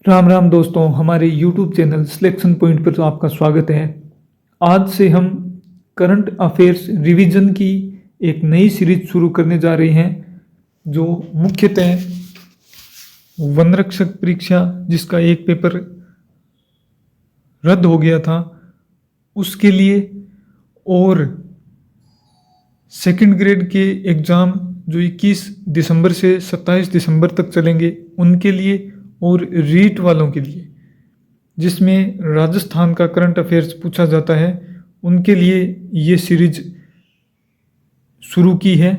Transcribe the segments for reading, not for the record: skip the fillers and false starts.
राम राम दोस्तों, हमारे YouTube channel selection point पर तो आपका स्वागत है। आज से हम करंट अफेयर्स रिवीजन की एक नई सीरीज शुरू करने जा रहे हैं, जो मुख्यतः वनरक्षक परीक्षा जिसका एक पेपर रद्द हो गया था उसके लिए, और सेकंड ग्रेड के एग्ज़ाम जो 21 दिसंबर से 27 दिसंबर तक चलेंगे उनके लिए, और रीट वालों के लिए जिसमें राजस्थान का करंट अफेयर्स पूछा जाता है, उनके लिए ये सीरीज शुरू की है।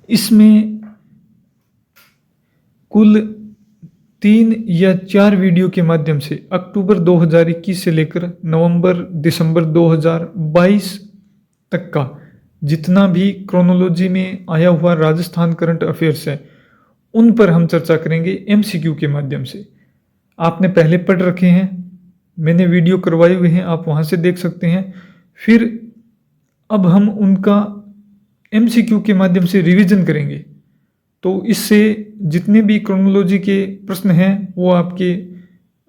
इसमें कुल 3 या 4 वीडियो के माध्यम से अक्टूबर 2021 से लेकर नवंबर दिसंबर 2022 तक का जितना भी क्रोनोलॉजी में आया हुआ राजस्थान करंट अफेयर्स है उन पर हम चर्चा करेंगे MCQ के माध्यम से। आपने पहले पढ़ रखे हैं, मैंने वीडियो करवाए हुए हैं, आप वहाँ से देख सकते हैं। फिर अब हम उनका MCQ के माध्यम से रिवीजन करेंगे, तो इससे जितने भी क्रोनोलॉजी के प्रश्न हैं वो आपके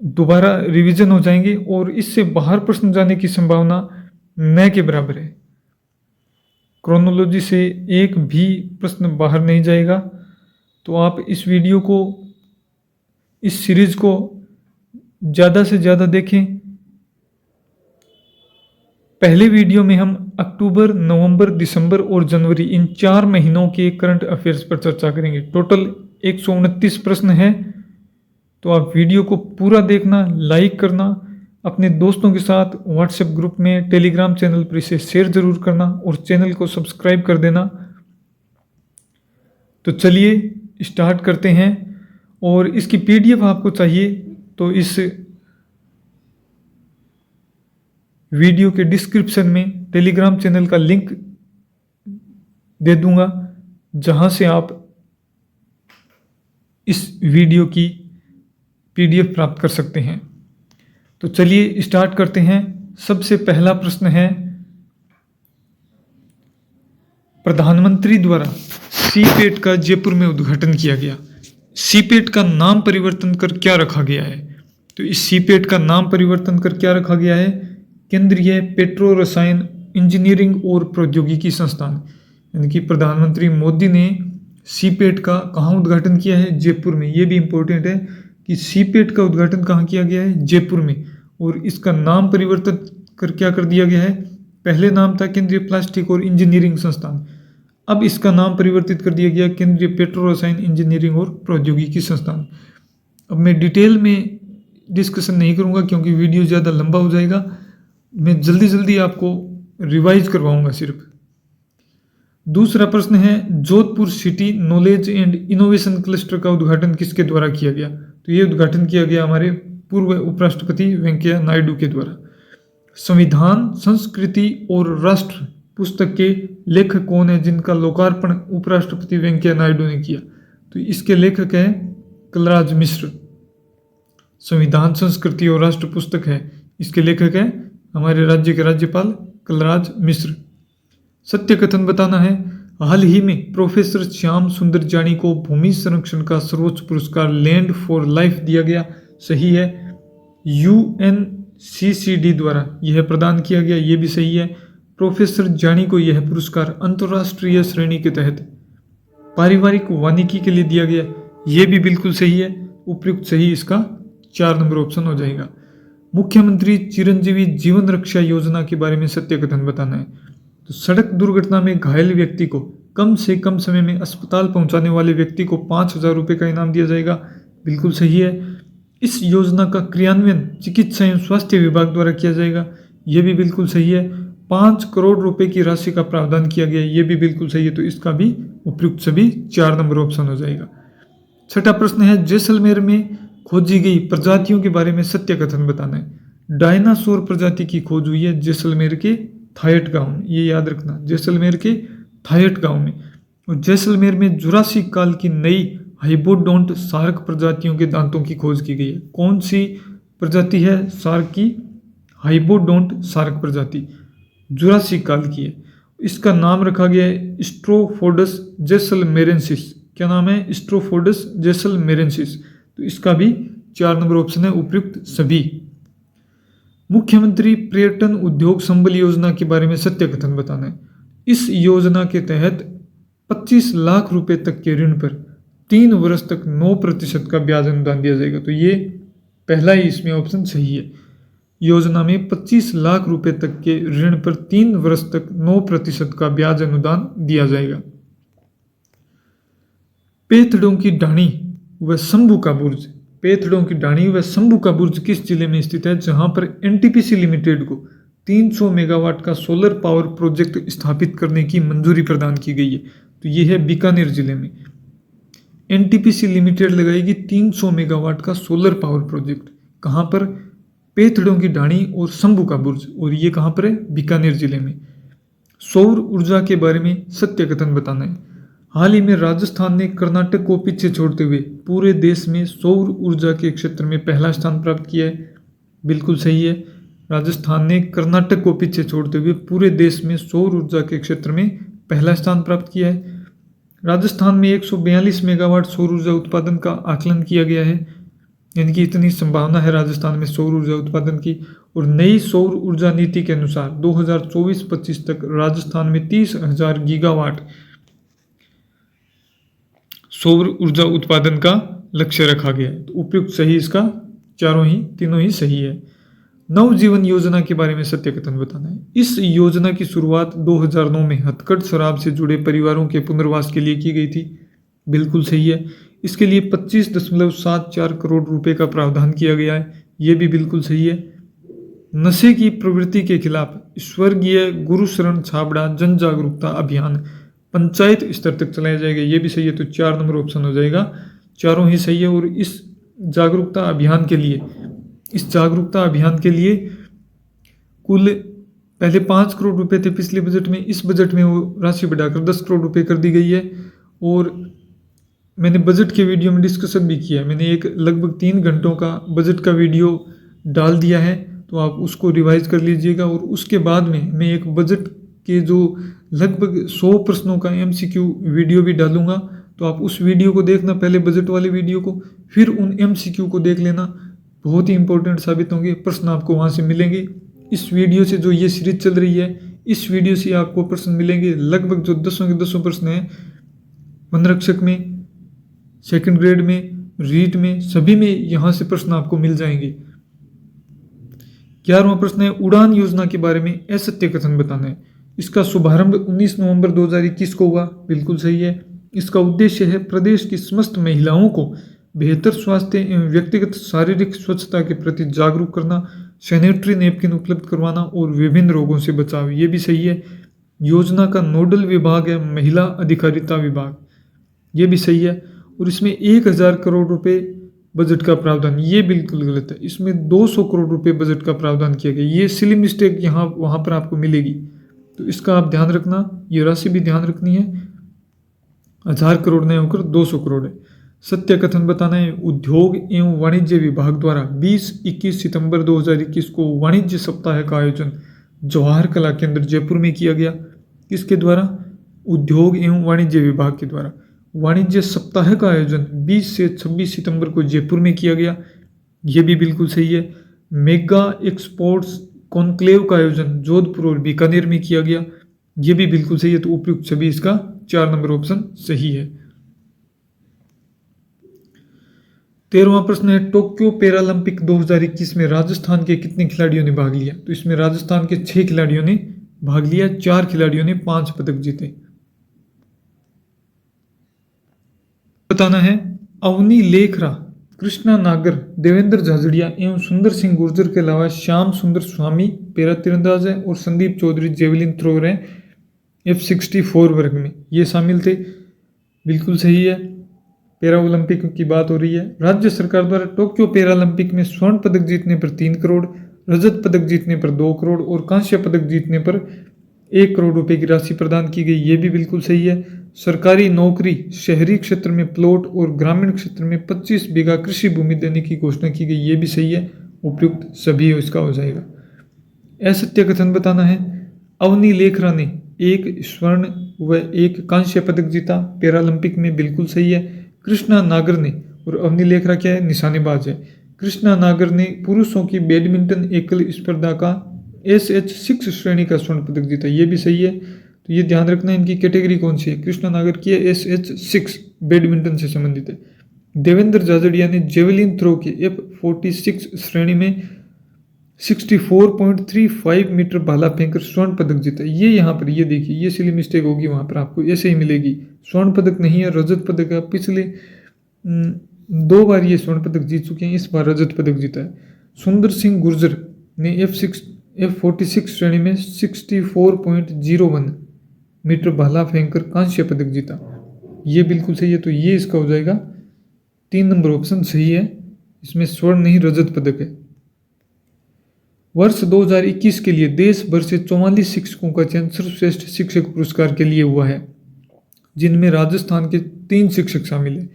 दोबारा रिवीजन हो जाएंगे, और इससे बाहर प्रश्न जाने की संभावना न के बराबर है। क्रोनोलॉजी से एक भी प्रश्न बाहर नहीं जाएगा। तो आप इस वीडियो को, इस सीरीज को ज़्यादा से ज़्यादा देखें। पहले वीडियो में हम अक्टूबर, नवंबर, दिसंबर और जनवरी इन 4 महीनों के करंट अफेयर्स पर चर्चा करेंगे। टोटल 129 प्रश्न हैं, तो आप वीडियो को पूरा देखना, लाइक करना, अपने दोस्तों के साथ व्हाट्सएप ग्रुप में, टेलीग्राम चैनल पर इसे शेयर जरूर करना और चैनल को सब्सक्राइब कर देना। तो चलिए स्टार्ट करते हैं। और इसकी PDF आपको चाहिए तो इस वीडियो के डिस्क्रिप्शन में टेलीग्राम चैनल का लिंक दे दूंगा, जहां से आप इस वीडियो की PDF प्राप्त कर सकते हैं। तो चलिए स्टार्ट करते हैं। सबसे पहला प्रश्न है, प्रधानमंत्री द्वारा CPET का जयपुर में उद्घाटन किया गया। CPET का नाम परिवर्तन कर क्या रखा गया है? तो इस CPET का नाम परिवर्तन कर क्या रखा गया है? केंद्रीय पेट्रो रसायन इंजीनियरिंग और प्रौद्योगिकी संस्थान। यानी कि प्रधानमंत्री मोदी ने CPET का कहाँ उद्घाटन किया है? जयपुर में। ये भी इम्पोर्टेंट है कि CPET का उद्घाटन कहाँ किया गया है? जयपुर में। और इसका नाम परिवर्तन कर क्या कर दिया गया है? पहले नाम था केंद्रीय प्लास्टिक और इंजीनियरिंग संस्थान, अब इसका नाम परिवर्तित कर दिया गया केंद्रीय पेट्रो रसायन इंजीनियरिंग और प्रौद्योगिकी संस्थान। अब मैं डिटेल में डिस्कशन नहीं करूंगा क्योंकि वीडियो ज़्यादा लंबा हो जाएगा। मैं जल्दी जल्दी आपको रिवाइज करवाऊंगा सिर्फ। दूसरा प्रश्न है, Jodhpur city knowledge and innovation cluster का उद्घाटन किसके द्वारा किया गया? तो ये उद्घाटन किया गया हमारे पूर्व उपराष्ट्रपति वेंकैया नायडू के द्वारा। संविधान, संस्कृति और राष्ट्र पुस्तक के लेखक कौन है जिनका लोकार्पण उपराष्ट्रपति वेंकैया नायडू ने किया? तो इसके लेखक हैं कलराज मिश्र। संविधान, संस्कृति और राष्ट्र पुस्तक है, इसके लेखक हैं हमारे राज्य के राज्यपाल कलराज मिश्र। सत्य कथन बताना है, हाल ही में प्रोफेसर श्याम सुंदर जानी को भूमि संरक्षण का सर्वोच्च पुरस्कार लैंड फॉर लाइफ दिया गया। सही है। UNCCD द्वारा यह प्रदान किया गया, ये भी सही है। प्रोफेसर जानी को यह पुरस्कार अंतर्राष्ट्रीय श्रेणी के तहत पारिवारिक वानिकी के लिए दिया गया, ये भी बिल्कुल सही है। उपयुक्त सही इसका 4 नंबर ऑप्शन हो जाएगा। मुख्यमंत्री चिरंजीवी जीवन रक्षा योजना के बारे में सत्य कथन बताना है। तो सड़क दुर्घटना में घायल व्यक्ति को कम से कम समय में अस्पताल पहुंचाने वाले व्यक्ति को 5,000 रुपये का इनाम दिया जाएगा, बिल्कुल सही है। इस योजना का क्रियान्वयन चिकित्सा एवं स्वास्थ्य विभाग द्वारा किया जाएगा, ये भी बिल्कुल सही है। 5 करोड़ रुपए की राशि का प्रावधान किया गया, ये भी बिल्कुल सही है। तो इसका भी उपयुक्त सभी 4 नंबर ऑप्शन हो जाएगा। छठा प्रश्न है, जैसलमेर में खोजी गई प्रजातियों के बारे में सत्य कथन बताना है। डायनासोर प्रजाति की खोज हुई है जैसलमेर के थायट गांव में, ये याद रखना, जैसलमेर के थायट गांव में। और जैसलमेर में जुरासिक काल की नई हाइपोडोंट शार्क प्रजातियों के दांतों की खोज की गई है। कौन सी प्रजाति है शार्क की? हाइपोडोंट शार्क प्रजाति जुरासिक काल की है। इसका नाम रखा गया है स्ट्रोफोडस जैसलमेरेंसिस। क्या नाम है? स्ट्रोफोडस जैसलमेरेंसिस। तो इसका भी 4 नंबर ऑप्शन है उपयुक्त सभी। मुख्यमंत्री पर्यटन उद्योग संबल योजना के बारे में सत्य कथन बताना है। इस योजना के तहत 25 लाख रुपए तक के ऋण पर 3 वर्ष तक 9% का ब्याज अनुदान दिया जाएगा। तो ये पहला ही इसमें ऑप्शन सही है। योजना में 25 लाख रुपए तक के ऋण पर 3 वर्ष तक 9% का ब्याज अनुदान दिया जाएगा। पेथड़ों की ढाणी व शंभू का बुर्ज, पेथड़ों की ढाणी व शंभू का बुर्ज किस जिले में स्थित है, जहां पर एनटीपीसी लिमिटेड को 300 मेगावाट का सोलर पावर प्रोजेक्ट स्थापित करने की मंजूरी प्रदान की गई है। तो यह है बीकानेर जिले में। एनटीपीसी लिमिटेड लगाएगी 300 मेगावाट का सोलर पावर प्रोजेक्ट। कहां पर? पेथड़ों की ढाणी और शंभू का बुर्ज, और ये कहां पर है? बीकानेर जिले में। सौर ऊर्जा के बारे में सत्य कथन बताना है। हाल ही में राजस्थान ने कर्नाटक को पीछे छोड़ते हुए पूरे देश में सौर ऊर्जा के क्षेत्र में पहला स्थान प्राप्त किया है। बिल्कुल सही है। राजस्थान ने कर्नाटक को पीछे छोड़ते हुए पूरे देश में सौर ऊर्जा के क्षेत्र में पहला स्थान प्राप्त किया है। राजस्थान में 142 मेगावाट सौर ऊर्जा उत्पादन का आकलन किया गया है, यानी कि इतनी संभावना है राजस्थान में सौर ऊर्जा उत्पादन की। और नई सौर ऊर्जा नीति के अनुसार 2024-25 तक राजस्थान में 30,000 गीगावाट सौर ऊर्जा उत्पादन का लक्ष्य रखा गया है। तो उपयुक्त सही इसका तीनों ही सही है। नवजीवन योजना के बारे में सत्य कथन बताना है। इस योजना की शुरुआत 2009 में हथकढ़ शराब से जुड़े परिवारों के पुनर्वास के लिए की गई थी। बिल्कुल सही है। इसके लिए 25.74 करोड़ रुपए का प्रावधान किया गया है। ये भी बिल्कुल सही है। नशे की प्रवृत्ति के खिलाफ स्वर्गीय गुरु शरण छाबड़ा जन जागरूकता अभियान पंचायत स्तर तक चलाया जाएगा। ये भी सही है। तो 4 नंबर ऑप्शन हो जाएगा। चारों ही सही है। और इस जागरूकता अभियान के लिए कुल पहले 5 करोड़ रुपए थे पिछले बजट में। इस बजट में वो राशि बढ़ाकर 10 करोड़ रुपए कर दी गई है। और मैंने बजट के वीडियो में डिस्कशन भी किया है। मैंने एक लगभग 3 घंटों का बजट का वीडियो डाल दिया है, तो आप उसको रिवाइज कर लीजिएगा। और उसके बाद में मैं एक बजट के जो लगभग 100 प्रश्नों का MCQ वीडियो भी डालूंगा, तो आप उस वीडियो को देखना, पहले बजट वाले वीडियो को, फिर उन MCQ को देख लेना। बहुत ही इंपॉर्टेंट साबित होंगे, प्रश्न आपको वहाँ से मिलेंगे। इस वीडियो से जो ये सीरीज चल रही है, इस वीडियो से आपको प्रश्न मिलेंगे। लगभग जो 10 के 10 प्रश्न हैं, वनरक्षक में, सेकंड ग्रेड में, रीट में, सभी में यहाँ से प्रश्न आपको मिल जाएंगे। 11वां प्रश्न है, उड़ान योजना के बारे में असत्य कथन बताना है। इसका शुभारंभ 19 नवंबर 2021 को हुआ। बिल्कुल सही है। इसका उद्देश्य है प्रदेश की समस्त महिलाओं को बेहतर स्वास्थ्य एवं व्यक्तिगत शारीरिक स्वच्छता के प्रति जागरूक करना, सैनिटरी नैपकिन उपलब्ध करवाना और विभिन्न रोगों से बचाव। ये भी सही है। योजना का नोडल विभाग है महिला अधिकारिता विभाग। ये भी सही है। और इसमें 1000 करोड़ रुपए बजट का प्रावधान, ये बिल्कुल गलत है। इसमें 200 करोड़ रुपए बजट का प्रावधान किया गया। ये सिली मिस्टेक यहाँ वहाँ पर आपको मिलेगी, तो इसका आप ध्यान रखना। ये राशि भी ध्यान रखनी है। 1000 करोड़ नहीं होकर 200 करोड़ है। सत्य कथन बताना है। उद्योग एवं वाणिज्य विभाग द्वारा 20-21 सितंबर 2021 को वाणिज्य सप्ताह का आयोजन जवाहर कला केंद्र जयपुर में किया गया। किसके द्वारा? उद्योग एवं वाणिज्य विभाग के द्वारा। वाणिज्य सप्ताह का आयोजन 20 से 26 सितंबर को जयपुर में किया गया। ये भी बिल्कुल सही है। मेगा एक्सपोर्ट्स कॉन्क्लेव का आयोजन जोधपुर और बीकानेर में किया गया। ये भी बिल्कुल सही है। तो उपयुक्त सभी इसका 4 नंबर ऑप्शन सही है। 13वां प्रश्न है, टोक्यो पैरालंपिक 2021 में राजस्थान के कितने खिलाड़ियों ने भाग लिया? तो इसमें राजस्थान के 6 खिलाड़ियों ने भाग लिया। 4 खिलाड़ियों ने 5 पदक जीते। बताना है, अवनी लेखरा, कृष्णा नागर, देवेंद्र झाझड़िया एवं सुंदर सिंह गुर्जर के अलावा श्याम सुंदर स्वामी पैरा तीरंदाज है और संदीप चौधरी जेवलिन थ्रोअर है F64 वर्ग में, ये शामिल थे। बिल्कुल सही है। पैरा ओलंपिक की बात हो रही है। राज्य सरकार द्वारा टोक्यो पैरालंपिक में स्वर्ण पदक जीतने पर 3 करोड़, रजत पदक जीतने पर 2 करोड़ और कांस्य पदक जीतने पर 1 करोड़ रुपए की राशि प्रदान की गई। ये भी बिल्कुल सही है। सरकारी नौकरी, शहरी क्षेत्र में प्लॉट और ग्रामीण क्षेत्र में 25 बीघा कृषि भूमि देने की घोषणा की गई। ये भी सही है। उपयुक्त सभी इसका हो जाएगा। असत्य कथन बताना है। अवनी लेखरा ने 1 स्वर्ण व 1 कांस्य पदक जीता पैरालंपिक में। बिल्कुल सही है। कृष्णा नागर ने, और अवनी लेखरा क्या है? निशानेबाज है। कृष्णा नागर ने पुरुषों की बैडमिंटन एकल स्पर्धा का SH6 श्रेणी का स्वर्ण पदक जीता। ये भी सही है, तो ये ध्यान रखना इनकी कैटेगरी कौन सी है। कृष्णा नागर की SH6 बैडमिंटन से संबंधित है। देवेंद्र झाझड़िया ने जेवलिन थ्रो के F46 श्रेणी में 64.35 मीटर भाला फेंकर स्वर्ण पदक जीता। ये यहाँ पर ये देखिए, ये सिली मिस्टेक होगी, वहाँ पर आपको ऐसे ही मिलेगी, स्वर्ण पदक नहीं है, रजत पदक है। पिछले 2 बार ये स्वर्ण पदक जीत चुके हैं, इस बार रजत पदक जीता है। सुंदर सिंह गुर्जर ने F46 श्रेणी में 64.01 मीटर भाला फेंकर कांस्य पदक जीता। ये बिल्कुल सही है, तो ये इसका हो जाएगा 3 नंबर ऑप्शन सही है, इसमें स्वर्ण नहीं रजत पदक है। वर्ष 2021 के लिए देश भर से 44 शिक्षकों का चयन सर्वश्रेष्ठ शिक्षक पुरस्कार के लिए हुआ है, जिनमें राजस्थान के 3 शिक्षक शामिल हैं।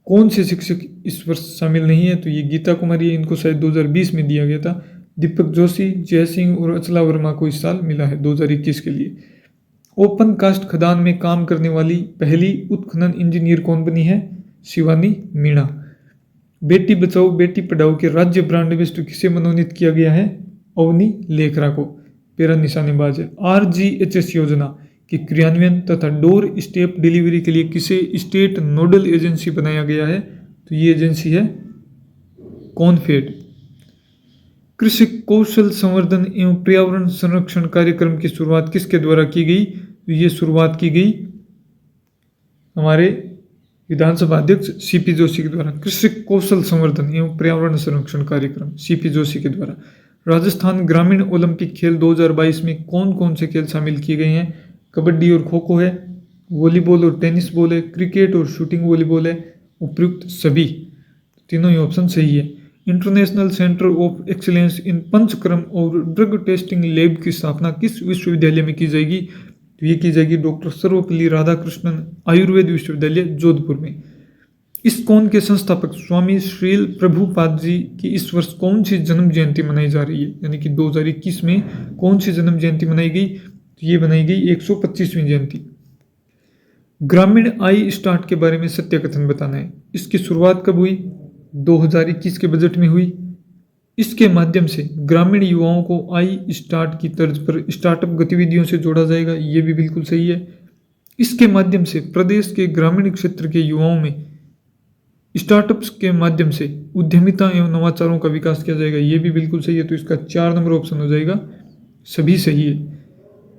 कौन से शिक्षक इस वर्ष शामिल नहीं है, तो ये गीता कुमारी है, इनको शायद 2020 में दिया गया था। दीपक जोशी, जय सिंह और अचला वर्मा को इस साल मिला है 2021 के लिए। ओपन कास्ट खदान में काम करने वाली पहली उत्खनन इंजीनियर कौन बनी है? शिवानी मीणा। बेटी बचाओ बेटी पढ़ाओ के राज्य ब्रांड एम्बेसडर किसे मनोनीत किया गया है? अवनी लेखरा को, पैरा निशानेबाज है। RGHS योजना के क्रियान्वयन तथा डोर स्टेप डिलीवरी के लिए किसे स्टेट नोडल एजेंसी बनाया गया है? तो ये एजेंसी है कॉनफेड। कृषि कौशल संवर्धन एवं पर्यावरण संरक्षण कार्यक्रम की शुरुआत किसके द्वारा की गई? तो ये शुरुआत की गई हमारे विधानसभा अध्यक्ष CP जोशी के द्वारा। कृषि कौशल संवर्धन एवं पर्यावरण संरक्षण कार्यक्रम CP जोशी के द्वारा। राजस्थान ग्रामीण ओलंपिक खेल 2022 में कौन कौन से खेल शामिल किए गए हैं? कबड्डी और खो खो है, वॉलीबॉल और टेनिस बॉल है, क्रिकेट और शूटिंग वॉलीबॉल है, उपयुक्त सभी। तीनों ही ऑप्शन सही है। International centre of excellence in panchakarma और ड्रग टेस्टिंग लैब की स्थापना किस विश्वविद्यालय में की जाएगी? तो ये की जाएगी डॉक्टर सर्वपल्ली राधाकृष्णन आयुर्वेद विश्वविद्यालय जोधपुर में। इस्कॉन के संस्थापक स्वामी श्रील प्रभुपाद जी की इस वर्ष कौन सी जन्म जयंती मनाई जा रही है? यानी कि 2021 में कौन सी जन्म जयंती मनाई गई? तो ये बनाई गई 125वीं जयंती। ग्रामीण आई स्टार्ट के बारे में सत्य कथन बताना है। इसकी शुरुआत कब हुई? 2021 के बजट में हुई। इसके माध्यम से ग्रामीण युवाओं को आई स्टार्ट की तर्ज पर स्टार्टअप गतिविधियों से जोड़ा जाएगा। ये भी बिल्कुल सही है। इसके माध्यम से प्रदेश के ग्रामीण क्षेत्र के युवाओं में स्टार्टअप्स के माध्यम से उद्यमिता एवं नवाचारों का विकास किया जाएगा। ये भी बिल्कुल सही है, तो इसका 4 नंबर ऑप्शन हो जाएगा, सभी सही है।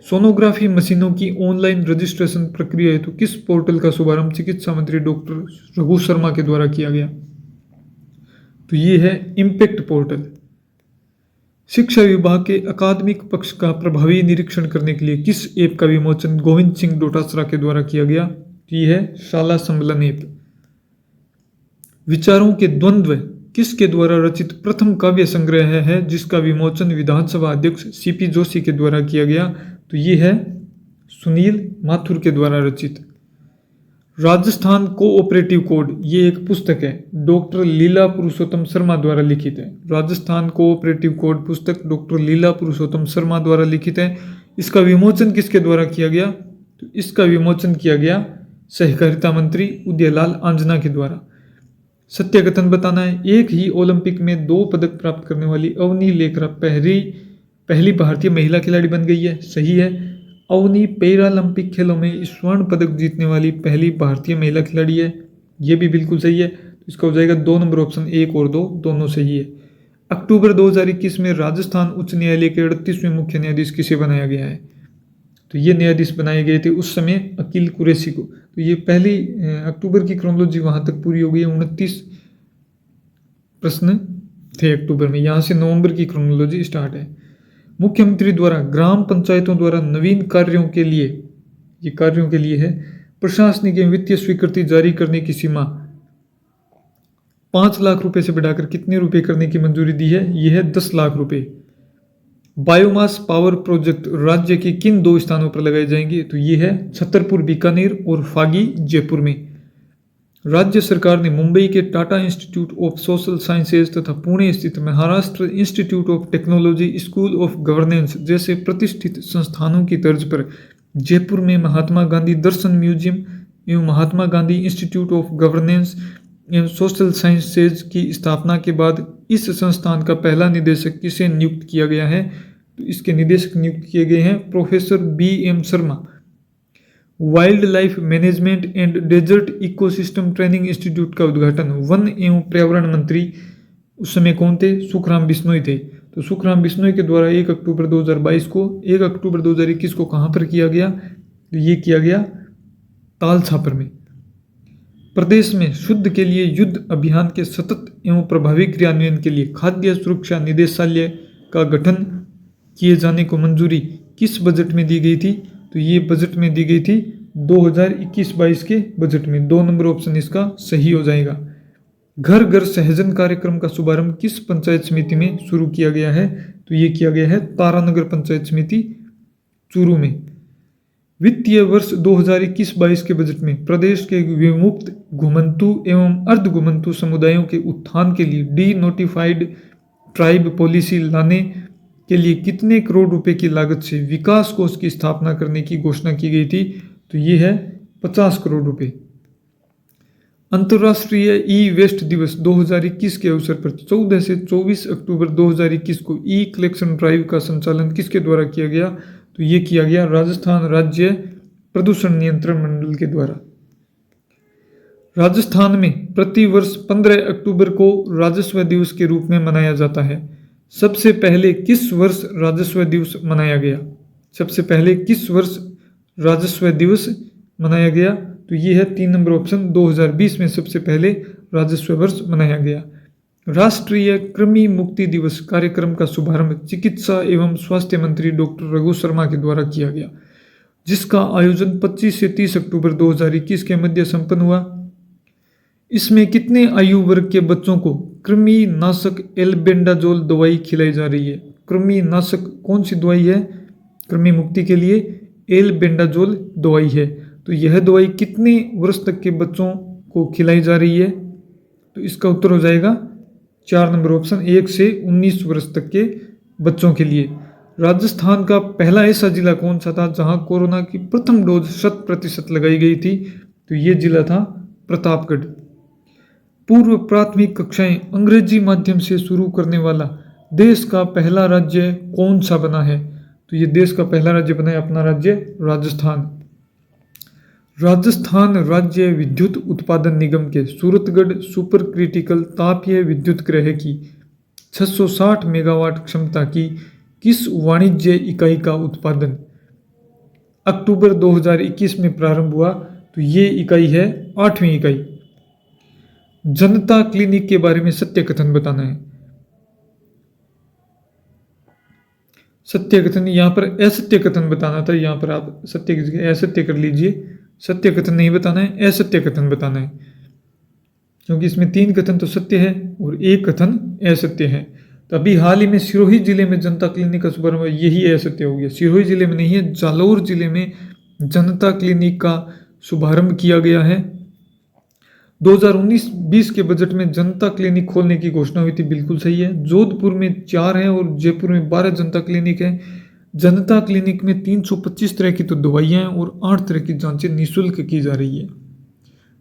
सोनोग्राफी मशीनों की ऑनलाइन रजिस्ट्रेशन प्रक्रिया हेतु किस पोर्टल का शुभारंभ चिकित्सा मंत्री डॉक्टर रघु शर्मा के द्वारा किया गया? तो ये है इम्पैक्ट पोर्टल। शिक्षा विभाग के अकादमिक पक्ष का प्रभावी निरीक्षण करने के लिए किस ऐप का विमोचन गोविंद सिंह डोटासरा के द्वारा किया गया? तो ये है शाला सम्मेलन ऐप। विचारों के द्वंद्व किसके द्वारा रचित प्रथम काव्य संग्रह है जिसका विमोचन विधानसभा अध्यक्ष CP जोशी के द्वारा किया गया? तो ये है सुनील माथुर के द्वारा रचित। राजस्थान कोऑपरेटिव कोड ये एक पुस्तक है, डॉक्टर लीला पुरुषोत्तम शर्मा द्वारा लिखित है। राजस्थान कोऑपरेटिव कोड पुस्तक डॉक्टर लीला पुरुषोत्तम शर्मा द्वारा लिखित है। इसका विमोचन किसके द्वारा किया गया? तो इसका विमोचन किया गया सहकारिता मंत्री उदयलाल आंजना के द्वारा। सत्य कथन बताना है। एक ही ओलंपिक में 2 पदक प्राप्त करने वाली अवनी लेखरा पहली भारतीय महिला खिलाड़ी बन गई है। सही है। अवनी पैरालंपिक खेलों में स्वर्ण पदक जीतने वाली पहली भारतीय महिला खिलाड़ी है। ये भी बिल्कुल सही है, तो इसका हो जाएगा 2 नंबर ऑप्शन, 1 और 2 दोनों सही है। अक्टूबर 2021 में राजस्थान उच्च न्यायालय के 38वें मुख्य न्यायाधीश किसे बनाया गया है? तो ये न्यायाधीश बनाए गए थे उस समय अकील कुरैशी को। तो ये पहली अक्टूबर की क्रोनोलॉजी वहां तक पूरी हो गई है। 29 प्रश्न थे अक्टूबर में, यहाँ से नवंबर की क्रोनोलॉजी स्टार्ट है। मुख्यमंत्री द्वारा ग्राम पंचायतों द्वारा नवीन कार्यों के लिए है प्रशासनिक एवं वित्तीय स्वीकृति जारी करने की सीमा 5 लाख रुपए से बढ़ाकर कितने रुपए करने की मंजूरी दी है? यह है 10 लाख रुपए। बायोमास पावर प्रोजेक्ट राज्य के किन 2 स्थानों पर लगाए जाएंगे? तो ये है छतरपुर बीकानेर और फागी जयपुर में। राज्य सरकार ने मुंबई के Tata institute of social sciences तथा पुणे स्थित Maharashtra institute of technology school of governance जैसे प्रतिष्ठित संस्थानों की तर्ज पर जयपुर में महात्मा गांधी दर्शन म्यूजियम एवं महात्मा गांधी इंस्टीट्यूट ऑफ गवर्नेंस एवं सोशल साइंसेज की स्थापना के बाद इस संस्थान का पहला निदेशक किसे नियुक्त किया गया है? तो इसके निदेशक नियुक्त किए गए हैं professor BM Sharma. Wild life management and desert ecosystem training institute का उद्घाटन वन एवं पर्यावरण मंत्री उस समय कौन थे? सुखराम बिश्नोई थे। तो सुखराम बिश्नोई के द्वारा 1 अक्टूबर 2022 को 1 अक्टूबर 2021 को कहाँ पर किया गया? तो ये किया गया ताल छापर में। प्रदेश में शुद्ध के लिए युद्ध अभियान के सतत एवं प्रभावी क्रियान्वयन के लिए खाद्य सुरक्षा निदेशालय का गठन किए जाने को मंजूरी किस बजट में दी गई थी? तो ये बजट में दी गई थी 2021-22 के बजट में। 2 नंबर ऑप्शन इसका सही हो जाएगा। घर घर सहजन कार्यक्रम का शुभारंभ किस पंचायत समिति में शुरू किया गया है? तो ये किया गया है तारानगर पंचायत समिति चूरू में। वित्तीय वर्ष 2021-22 के बजट में प्रदेश के विमुक्त घुमंतु एवं अर्ध घुमंतु समुदायों के उत्थान के लिए डी नोटिफाइड ट्राइब पॉलिसी लाने के लिए कितने करोड़ रुपए की लागत से विकास कोष की स्थापना करने की घोषणा की गई थी? तो ये है 50 करोड़ रुपए। अंतर्राष्ट्रीय ई वेस्ट दिवस 2021 के अवसर पर 14 से 24 अक्टूबर 2021 को ई कलेक्शन ड्राइव का संचालन किसके द्वारा किया गया? तो ये किया गया राजस्थान राज्य प्रदूषण नियंत्रण मंडल के द्वारा। राजस्थान में प्रति वर्ष 15 अक्टूबर को राजस्व दिवस के रूप में मनाया जाता है। सबसे पहले किस वर्ष राजस्व दिवस मनाया गया? सबसे पहले किस वर्ष राजस्व दिवस मनाया गया? तो ये है 3 नंबर ऑप्शन। 2020 में सबसे पहले राजस्व वर्ष मनाया गया। राष्ट्रीय कृमि मुक्ति दिवस कार्यक्रम का शुभारंभ चिकित्सा एवं स्वास्थ्य मंत्री डॉक्टर रघु शर्मा के द्वारा किया गया, जिसका आयोजन 25 से 30 अक्टूबर 2021 के मध्य संपन्न हुआ। इसमें कितने आयु वर्ग के बच्चों को कृमि नाशक एल्बेंडाजोल दवाई खिलाई जा रही है? कृमि नाशक कौन सी दवाई है कृमि मुक्ति के लिए? एल्बेंडाजोल दवाई है। तो यह दवाई कितने वर्ष तक के बच्चों को खिलाई जा रही है? तो इसका उत्तर हो जाएगा 4 नंबर ऑप्शन, 1 से 19 वर्ष तक के बच्चों के लिए। राजस्थान का पहला ऐसा जिला कौन सा था जहां कोरोना की प्रथम डोज 100% लगाई गई थी? तो ये जिला था प्रतापगढ़। पूर्व प्राथमिक कक्षाएं अंग्रेजी माध्यम से शुरू करने वाला देश का पहला राज्य कौन सा बना है? तो ये देश का पहला राज्य बना है अपना राज्य राजस्थान। राजस्थान राज्य विद्युत उत्पादन निगम के सूरतगढ़ सुपर क्रिटिकल तापीय विद्युत गृह की 660 मेगावाट क्षमता की किस वाणिज्य इकाई का उत्पादन अक्टूबर 2021 में प्रारंभ हुआ? तो ये इकाई है 8वीं इकाई। जनता क्लिनिक के बारे में सत्य कथन बताना है। सत्य कथन यहाँ पर असत्य कथन बताना था, यहाँ पर आप सत्य की जगह असत्य कर लीजिए। सत्य कथन नहीं बताना है, असत्य कथन बताना है, क्योंकि इसमें 3 कथन तो सत्य है और 1 कथन असत्य है। तो अभी हाल ही में सिरोही जिले में जनता क्लिनिक का शुभारंभ, यही असत्य हो गया। सिरोही जिले में नहीं है, जालौर जिले में जनता क्लिनिक का शुभारंभ किया गया है। 2019-20 के बजट में जनता क्लिनिक खोलने की घोषणा हुई थी, बिल्कुल सही है। जोधपुर में 4 हैं और जयपुर में 12 जनता क्लिनिक है। जनता क्लिनिक में 325 तरह की तो दवाइयाँ हैं और 8 तरह की जांचें निःशुल्क की जा रही है।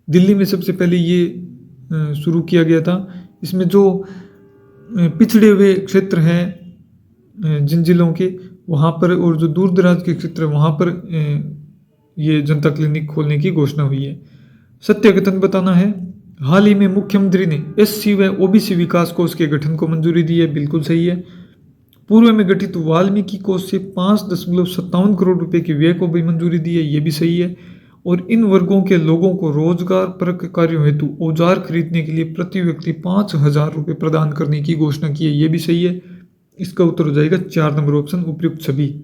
दिल्ली में सबसे पहले ये शुरू किया गया था। इसमें जो पिछड़े हुए क्षेत्र हैं जिन जिलों के, वहाँ पर, और जो दूर दराज के क्षेत्र है वहाँ पर ये जनता क्लिनिक खोलने की घोषणा हुई है। सत्य कथन बताना है। हाल ही में मुख्यमंत्री ने SC व OBC विकास कोष के गठन को मंजूरी दी है, बिल्कुल सही है। पूर्व में गठित वाल्मीकि कोष से 5.57 करोड़ रुपए के व्यय को भी मंजूरी दी है, ये भी सही है। और इन वर्गों के लोगों को रोजगार परक कार्यों हेतु औजार खरीदने के लिए प्रति व्यक्ति 5,000 रुपये प्रदान करने की घोषणा की है, ये भी सही है। इसका उत्तर हो जाएगा 4 नंबर ऑप्शन, उपयुक्त सभी।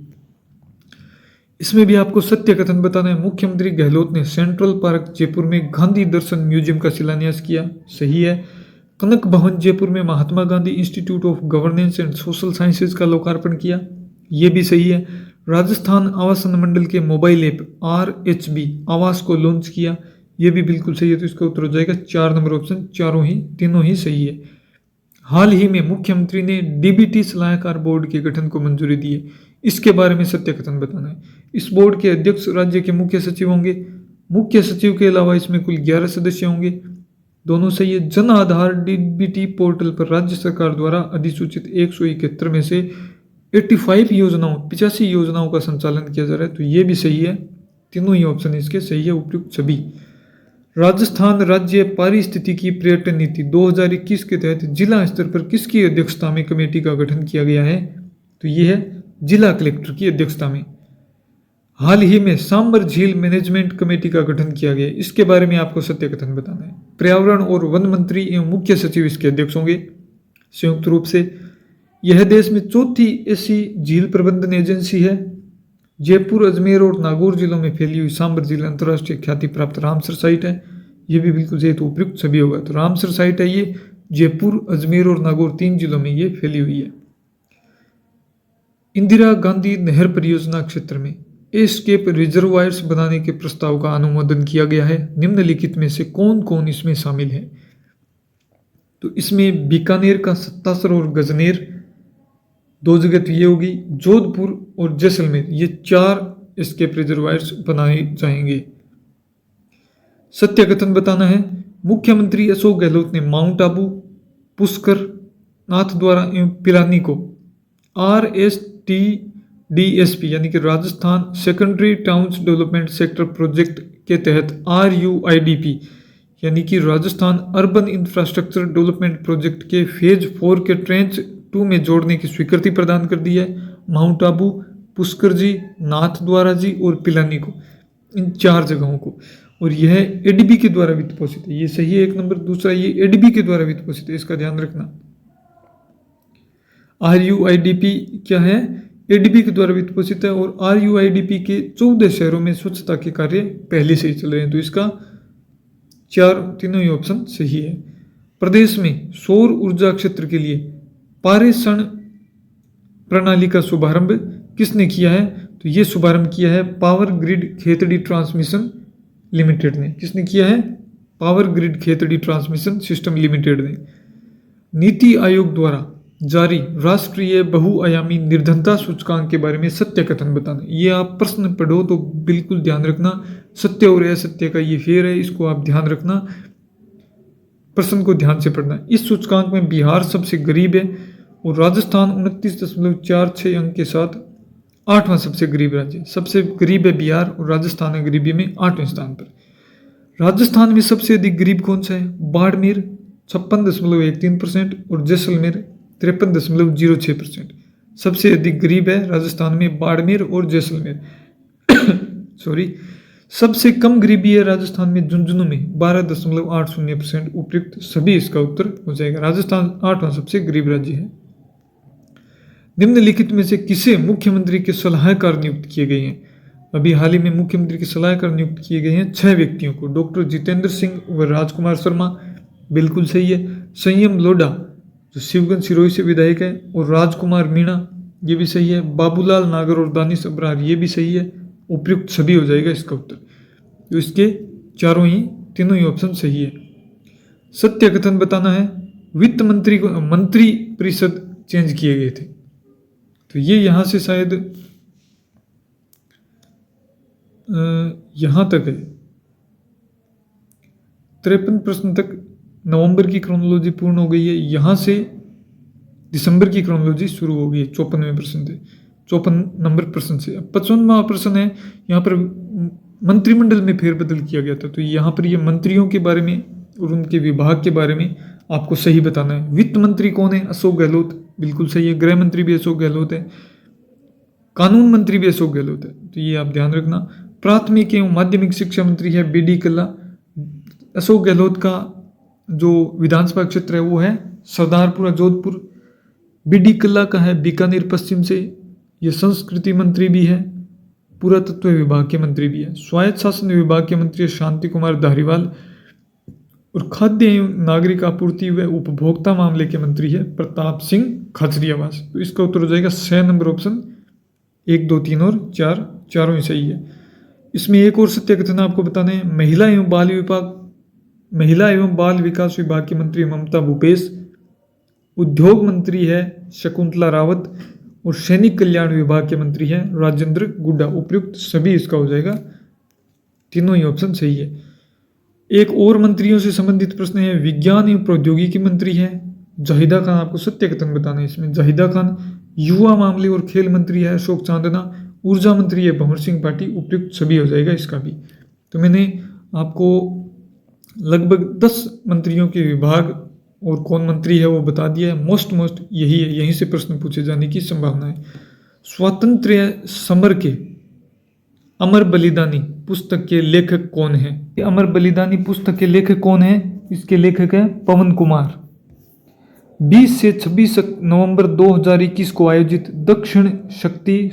इसमें भी आपको सत्य कथन बताना है। मुख्यमंत्री गहलोत ने सेंट्रल पार्क जयपुर में गांधी दर्शन म्यूजियम का शिलान्यास किया, सही है। कनक भवन जयपुर में Mahatma Gandhi institute of governance and social sciences का लोकार्पण किया, ये भी सही है। राजस्थान आवासन मंडल के मोबाइल ऐप RHB आवास को लॉन्च किया, ये भी बिल्कुल सही है। तो इसका उत्तर हो जाएगा 4 नंबर ऑप्शन, तीनों ही सही है। हाल ही में मुख्यमंत्री ने DBT सलाहकार बोर्ड के गठन को मंजूरी दी है, इसके बारे में सत्य कथन बताना है। इस बोर्ड के अध्यक्ष राज्य के मुख्य सचिव होंगे। मुख्य सचिव के अलावा इसमें कुल 11 सदस्य होंगे। दोनों सही है। जन आधार डीबीटी पोर्टल पर राज्य सरकार द्वारा अधिसूचित 171 में से 85 योजनाओं का संचालन किया जा रहा है, तो ये भी सही है। तीनों ही ऑप्शन इसके सही है, उपयुक्त सभी। राजस्थान राज्य पारिस्थितिकी पर्यटन नीति 2021 के तहत जिला स्तर पर किसकी अध्यक्षता में कमेटी का गठन किया गया है, तो ये है जिला कलेक्टर की अध्यक्षता में। हाल ही में सांबर झील मैनेजमेंट कमेटी का गठन किया गया, इसके बारे में आपको सत्य कथन बताना है। पर्यावरण और वन मंत्री एवं मुख्य सचिव इसके अध्यक्ष होंगे संयुक्त रूप से। यह देश में चौथी ऐसी झील प्रबंधन एजेंसी है। जयपुर, अजमेर और नागौर जिलों में फैली हुई सांबर झील अंतर्राष्ट्रीय ख्याति प्राप्त रामसर साइट है। ये भी बिल्कुल सही, तो उपयुक्त सभी होगा। तो रामसर साइट है ये, जयपुर, अजमेर और नागौर 3 जिलों में ये फैली हुई है। इंदिरा गांधी नहर परियोजना क्षेत्र में एस्केप रिजर्वायर्स बनाने के प्रस्ताव का अनुमोदन किया गया है। निम्नलिखित में से कौन कौन इसमें शामिल है, तो इसमें बीकानेर का सत्तासर और गजनेर 2 जगह तो ये होगी, जोधपुर और जैसलमेर ये 4 एस्केप रिजर्वायर्स बनाए जाएंगे। सत्य कथन बताना है। मुख्यमंत्री अशोक गहलोत ने माउंट आबू, पुष्कर, नाथद्वारा एवं पिलानी को RSTDSP यानी कि Rajasthan secondary towns development sector project के तहत RUIDP यानी कि Rajasthan urban infrastructure development project के फेज 4 के ट्रेंच 2 में जोड़ने की स्वीकृति प्रदान कर दी है। माउंट आबू, पुष्कर जी, नाथद्वारा जी और पिलानी को, इन 4 जगहों को। और यह ADB के द्वारा वित्त पोषित है, ये सही है 1 नंबर। दूसरा, ये ADB के द्वारा वित्त पोषित है, इसका ध्यान रखना। RUIDP क्या है, ADB के द्वारा वित्त पोषित है। और RUIDP के 14 शहरों में स्वच्छता के कार्य पहले से ही चल रहे हैं, तो इसका 4 तीनों ही ऑप्शन सही है। प्रदेश में सौर ऊर्जा क्षेत्र के लिए पारेषण प्रणाली का शुभारंभ किसने किया है, तो ये शुभारंभ किया है power grid Khetri transmission limited ने। किसने किया है, power grid Khetri transmission system limited ने। नीति आयोग द्वारा जारी राष्ट्रीय बहुआयामी निर्धनता सूचकांक के बारे में सत्य कथन बताना। ये आप प्रश्न पढ़ो तो बिल्कुल ध्यान रखना, सत्य और असत्य का ये फेर है, इसको आप ध्यान रखना, प्रश्न को ध्यान से पढ़ना। इस सूचकांक में बिहार सबसे गरीब है और राजस्थान 29.46 अंक के साथ 8वां सबसे गरीब राज्य है। सबसे गरीब है बिहार और राजस्थान है गरीबी में 8वें स्थान पर। राजस्थान में सबसे अधिक गरीब कौन सा है, बाड़मेर 56.13% और जैसलमेर 53.06%। सबसे अधिक गरीब है राजस्थान में बाड़मेर और जैसलमेर। सॉरी, सबसे कम गरीबी है राजस्थान में झुंझुनू में 12.80%। उपयुक्त सभी इसका उत्तर हो जाएगा। राजस्थान 8वां सबसे गरीब राज्य है। निम्नलिखित में से किसे मुख्यमंत्री के सलाहकार नियुक्त किए गए हैं, अभी हाल ही में मुख्यमंत्री के सलाहकार नियुक्त किए गए हैं 6 व्यक्तियों को। डॉक्टर जितेंद्र सिंह व राजकुमार शर्मा, बिल्कुल सही है। संयम लोढ़ा जो शिवगंज सिरोही से विधायक है, और राजकुमार मीणा, ये भी सही है। बाबूलाल नागर और दानिश अब्रार, ये भी सही है। उपयुक्त सभी हो जाएगा इसका उत्तर। तो इसके तीनों ही ऑप्शन सही है। सत्य कथन बताना है। वित्त मंत्री को मंत्री परिषद चेंज किए गए थे, तो ये यहाँ से शायद यहाँ तक है। 53 प्रश्न तक नवंबर की क्रोनोलॉजी पूर्ण हो गई है। यहाँ से दिसंबर की क्रोनोलॉजी शुरू हो गई है 54वें प्रश्न से, 54 नंबर प्रश्न से। 55वां प्रश्न है, यहाँ पर मंत्रिमंडल में फेरबदल किया गया था, तो यहाँ पर ये मंत्रियों के बारे में और उनके विभाग के बारे में आपको सही बताना है। वित्त मंत्री कौन है, अशोक गहलोत, बिल्कुल सही है। गृह मंत्री भी अशोक गहलोत है। कानून मंत्री भी अशोक गहलोत है, तो ये आप ध्यान रखना। प्राथमिक एवं माध्यमिक शिक्षा मंत्री है BD कल्ला। अशोक गहलोत का जो विधानसभा क्षेत्र है वो है सरदारपुरा जोधपुर। BD कल्ला का है बीकानेर पश्चिम से। ये संस्कृति मंत्री भी है, पुरातत्व विभाग के मंत्री भी है। स्वायत्त शासन विभाग के मंत्री शांति कुमार धारीवाल, और खाद्य एवं नागरिक आपूर्ति व उपभोक्ता मामले के मंत्री है प्रताप सिंह खाचरियावास। तो इसका उत्तर हो जाएगा 6 नंबर ऑप्शन। 1, 2, 3 और 4 चारों ही सही है। इसमें एक और सत्य कथन आपको बताने हैं। महिला एवं बाल विकास विभाग की मंत्री ममता भूपेश, उद्योग मंत्री है शकुंतला रावत, और सैनिक कल्याण विभाग के मंत्री हैं राजेंद्र गुड्डा। उपयुक्त सभी इसका हो जाएगा, तीनों ही ऑप्शन सही है। एक और मंत्रियों से संबंधित प्रश्न है, विज्ञान एवं प्रौद्योगिकी मंत्री है जाहिदा खान, आपको सत्य कथन बताना है इसमें, जाहिदा खान। युवा मामले और खेल मंत्री है अशोक चांदना। ऊर्जा मंत्री है भंवर सिंह भाटी। उपयुक्त सभी हो जाएगा इसका भी। तो मैंने आपको लगभग 10 मंत्रियों के विभाग और कौन मंत्री है वो बता दिया है। मोस्ट यही है, यहीं से प्रश्न पूछे जाने की संभावना है। स्वातंत्र्य समर के अमर बलिदानी पुस्तक के लेखक कौन है? अमर बलिदानी पुस्तक के लेखक कौन है? इसके लेखक है पवन कुमार। 20 से 26 नवंबर 2021 को आयोजित दक्षिण शक्ति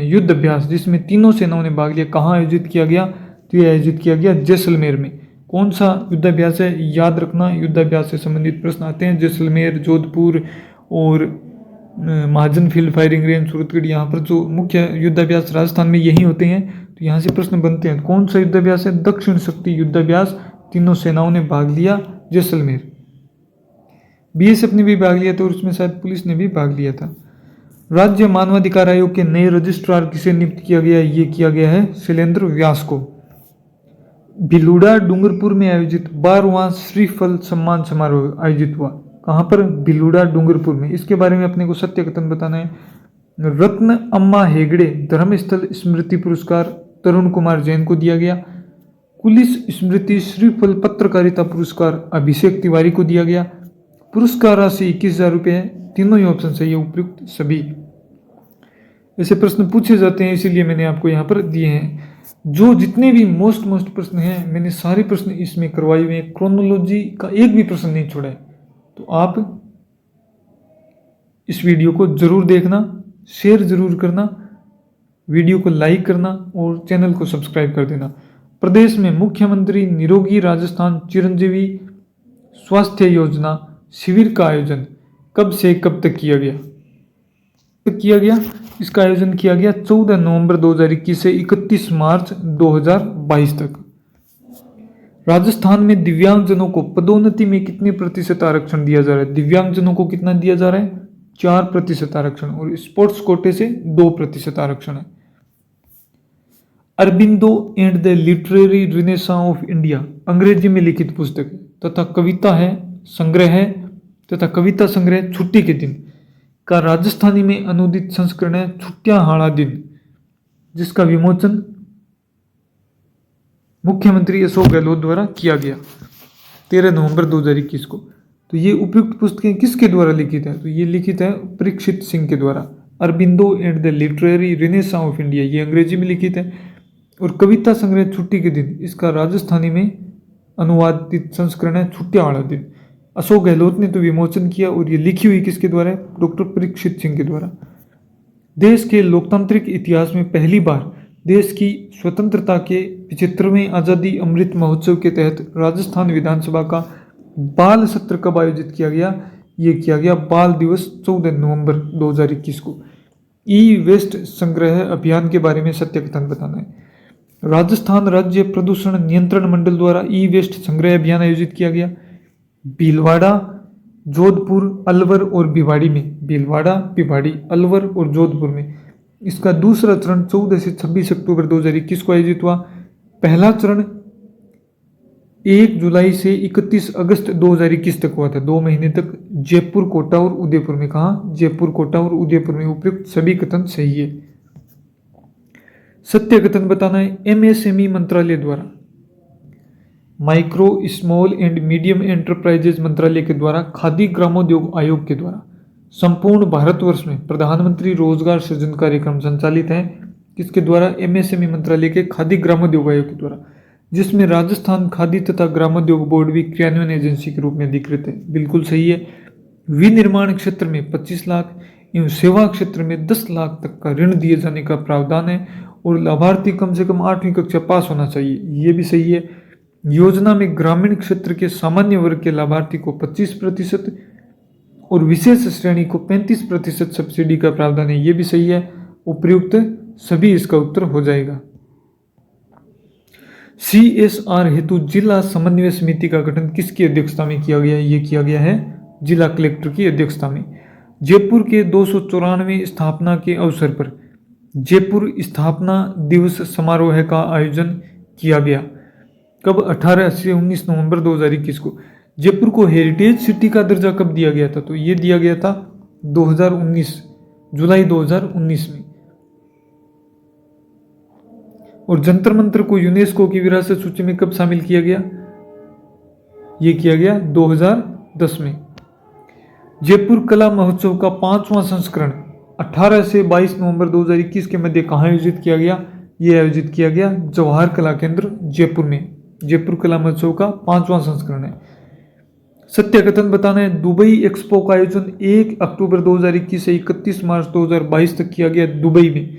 युद्ध अभ्यास, जिसमें तीनों सेनाओं ने भाग लिया, कहाँ आयोजित किया गया? तो ये आयोजित किया गया जैसलमेर में। कौन सा युद्धाभ्यास है? याद रखना, युद्धाभ्यास से संबंधित प्रश्न आते हैं। जैसलमेर, जोधपुर और महाजन फील्ड फायरिंग रेंज, सूरतगढ़, यहाँ पर जो मुख्य युद्धाभ्यास राजस्थान में यही होते हैं, तो यहाँ से प्रश्न बनते हैं। कौन सा युद्धाभ्यास है? दक्षिण शक्ति युद्धाभ्यास। तीनों सेनाओं ने भाग लिया जैसलमेर। बीएसएफ ने भी भाग लिया था और उसमें शायद पुलिस ने भी भाग लिया था। राज्य मानवाधिकार आयोग के नए रजिस्ट्रार किसे नियुक्त किया गया? ये किया गया है शैलेंद्र व्यास को। भिलूड़ा डूंगरपुर में आयोजित 12वां श्रीफल सम्मान समारोह आयोजित हुआ। कहाँ पर? भिलूड़ा डूंगरपुर में। इसके बारे में अपने को सत्य कथन बताना है। रत्न अम्मा हेगड़े धर्मस्थल स्मृति पुरस्कार तरुण कुमार जैन को दिया गया। पुलिस स्मृति श्रीफल पत्रकारिता पुरस्कार अभिषेक तिवारी को दिया गया। पुरस्कार राशि 21,000 रुपये है। तीनों ही ऑप्शन सही है, उपयुक्त सभी। ऐसे प्रश्न पूछे जाते हैं, इसीलिए मैंने आपको यहाँ पर दिए हैं। जो जितने भी मोस्ट प्रश्न हैं, मैंने सारे प्रश्न इसमें करवाए हुए हैं। क्रोनोलॉजी का एक भी प्रश्न नहीं छोड़ा है। तो आप इस वीडियो को जरूर देखना, शेयर जरूर करना, वीडियो को लाइक करना और चैनल को सब्सक्राइब कर देना। प्रदेश में मुख्यमंत्री निरोगी राजस्थान चिरंजीवी स्वास्थ्य योजना शिविर का आयोजन कब से कब तक किया गया? इसका आयोजन किया गया 14 नवंबर 2021 से 31 मार्च 2022 तक। राजस्थान में दिव्यांगजनों को पदोन्नति में कितने प्रतिशत आरक्षण दिया जा रहा है? दिव्यांगजनों को कितना दिया जा रहा है? 4% आरक्षण, और स्पोर्ट्स कोटे से 2% आरक्षण है। Aurobindo and the literary renaissance of India अंग्रेजी में लिखित पुस्तक तथा कविता है संग्रह है तथा कविता संग्रह छुट्टी के दिन का राजस्थानी में अनुदित संस्करण है छुट्टियां हाड़ा दिन, जिसका विमोचन मुख्यमंत्री अशोक गहलोत द्वारा किया गया 13 नवंबर 2021 को। तो ये उपयुक्त पुस्तकें किसके द्वारा लिखित है? तो ये लिखित है परीक्षित सिंह के द्वारा। Aurobindo and the literary renaissance of India, ये अंग्रेजी में लिखित है। और कविता संग्रह छुट्टी के दिन, इसका राजस्थानी में अनुवादित संस्करण है छुट्टियां वाला दिन। अशोक गहलोत ने तो विमोचन किया, और ये लिखी हुई किसके द्वारा है? डॉक्टर परीक्षित सिंह के द्वारा। देश के लोकतांत्रिक इतिहास में पहली बार देश की स्वतंत्रता के 75वें आज़ादी अमृत महोत्सव के तहत राजस्थान विधानसभा का बाल सत्र कब आयोजित किया गया? ये किया गया बाल दिवस 14 नवंबर 2021 को। ई वेस्ट संग्रह अभियान के बारे में सत्य कथन बताना है। राजस्थान राज्य प्रदूषण नियंत्रण मंडल द्वारा ई वेस्ट संग्रह अभियान आयोजित किया गया भीलवाड़ा, जोधपुर, अलवर और भिवाड़ी में। भीलवाड़ा, भिवाड़ी, अलवर और जोधपुर में। इसका दूसरा चरण 14 से 26 अक्टूबर 2021 को आयोजित हुआ। पहला चरण 1 जुलाई से 31 अगस्त 2021 तक हुआ था, 2 महीने तक जयपुर, कोटा और उदयपुर में। कहा? जयपुर, कोटा और उदयपुर में। उपयुक्त सभी कथन सही है। सत्य कथन बताना है। एमएसएमई मंत्रालय द्वारा, micro small and medium enterprises मंत्रालय के द्वारा, खादी ग्रामोद्योग आयोग के द्वारा संपूर्ण भारतवर्ष में प्रधानमंत्री रोजगार सृजन कार्यक्रम संचालित है। किसके द्वारा? एमएसएमई मंत्रालय के खादी ग्रामोद्योग आयोग के द्वारा, जिसमें राजस्थान खादी तथा ग्रामोद्योग बोर्ड भी क्रियान्वयन एजेंसी के रूप में अधिकृत है। बिल्कुल सही है। विनिर्माण क्षेत्र में 25 लाख एवं सेवा क्षेत्र में 10 लाख तक का ऋण दिए जाने का प्रावधान है, और लाभार्थी कम से कम 8वीं कक्षा पास होना चाहिए। ये भी सही है। योजना में ग्रामीण क्षेत्र के सामान्य वर्ग के लाभार्थी को 25% और विशेष श्रेणी को 35% सब्सिडी का प्रावधान है। ये भी सही है। उपयुक्त सभी इसका उत्तर हो जाएगा। CSR हेतु जिला समन्वय समिति का गठन किसकी अध्यक्षता में किया गया? ये किया गया है जिला कलेक्टर की अध्यक्षता में। जयपुर के 294वें स्थापना के अवसर पर जयपुर स्थापना दिवस समारोह का आयोजन किया गया। कब? 18 से 19 नवंबर 2021 को। जयपुर को हेरिटेज सिटी का दर्जा कब दिया गया था? तो ये दिया गया था 2019, जुलाई 2019 में। और जंतर मंतर को यूनेस्को की विरासत सूची में कब शामिल किया गया? ये किया गया 2010 में। जयपुर कला महोत्सव का 5वां संस्करण 18 से 22 नवंबर 2021 के मध्य कहाँ आयोजित किया गया? ये आयोजित किया गया जवाहर कला केंद्र जयपुर में। जयपुर कला महोत्सव का 5वां संस्करण है। सत्य कथन बताना है। दुबई एक्सपो का आयोजन 1 अक्टूबर 2021 से 31 मार्च 2022 तक किया गया दुबई में।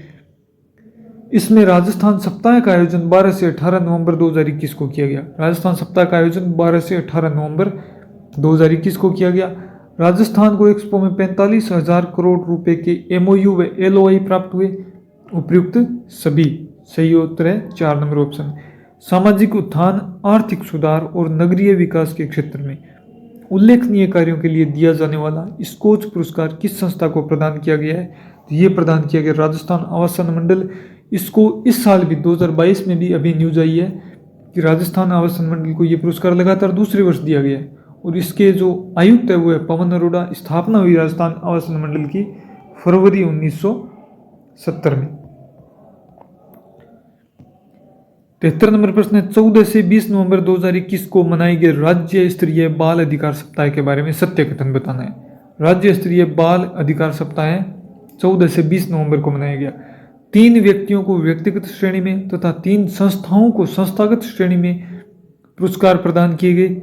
इसमें राजस्थान सप्ताह का आयोजन 12 से 18 नवंबर 2021 को किया गया। राजस्थान सप्ताह का आयोजन 12 से 18 नवंबर 2021 को किया गया। राजस्थान को एक्सपो में 45,000 करोड़ रुपए के MOU व LOI प्राप्त हुए। उपयुक्त सभी। सही उत्तर है 4 नंबर ऑप्शन। सामाजिक उत्थान, आर्थिक सुधार और नगरीय विकास के क्षेत्र में उल्लेखनीय कार्यों के लिए दिया जाने वाला स्कोच पुरस्कार किस संस्था को प्रदान किया गया है? तो ये प्रदान किया गया राजस्थान आवासन मंडल। इसको इस साल भी 2022 में भी अभी न्यूज आई है कि राजस्थान आवासन मंडल को ये पुरस्कार लगातार दूसरे वर्ष दिया गया है। और इसके जो आयुक्त है वो है पवन अरोड़ा। स्थापना हुई राजस्थान आवासन मंडल की फरवरी 1970 में। 73 नंबर प्रश्न है। 14 से 20 नवंबर 2021 को मनाए गए राज्य स्तरीय बाल अधिकार सप्ताह के बारे में सत्य कथन बताना है। राज्य स्तरीय बाल अधिकार सप्ताह 14 से 20 नवंबर को मनाया गया। 3 व्यक्तियों को व्यक्तिगत श्रेणी में तथा 3 संस्थाओं को संस्थागत श्रेणी में पुरस्कार प्रदान किए गए।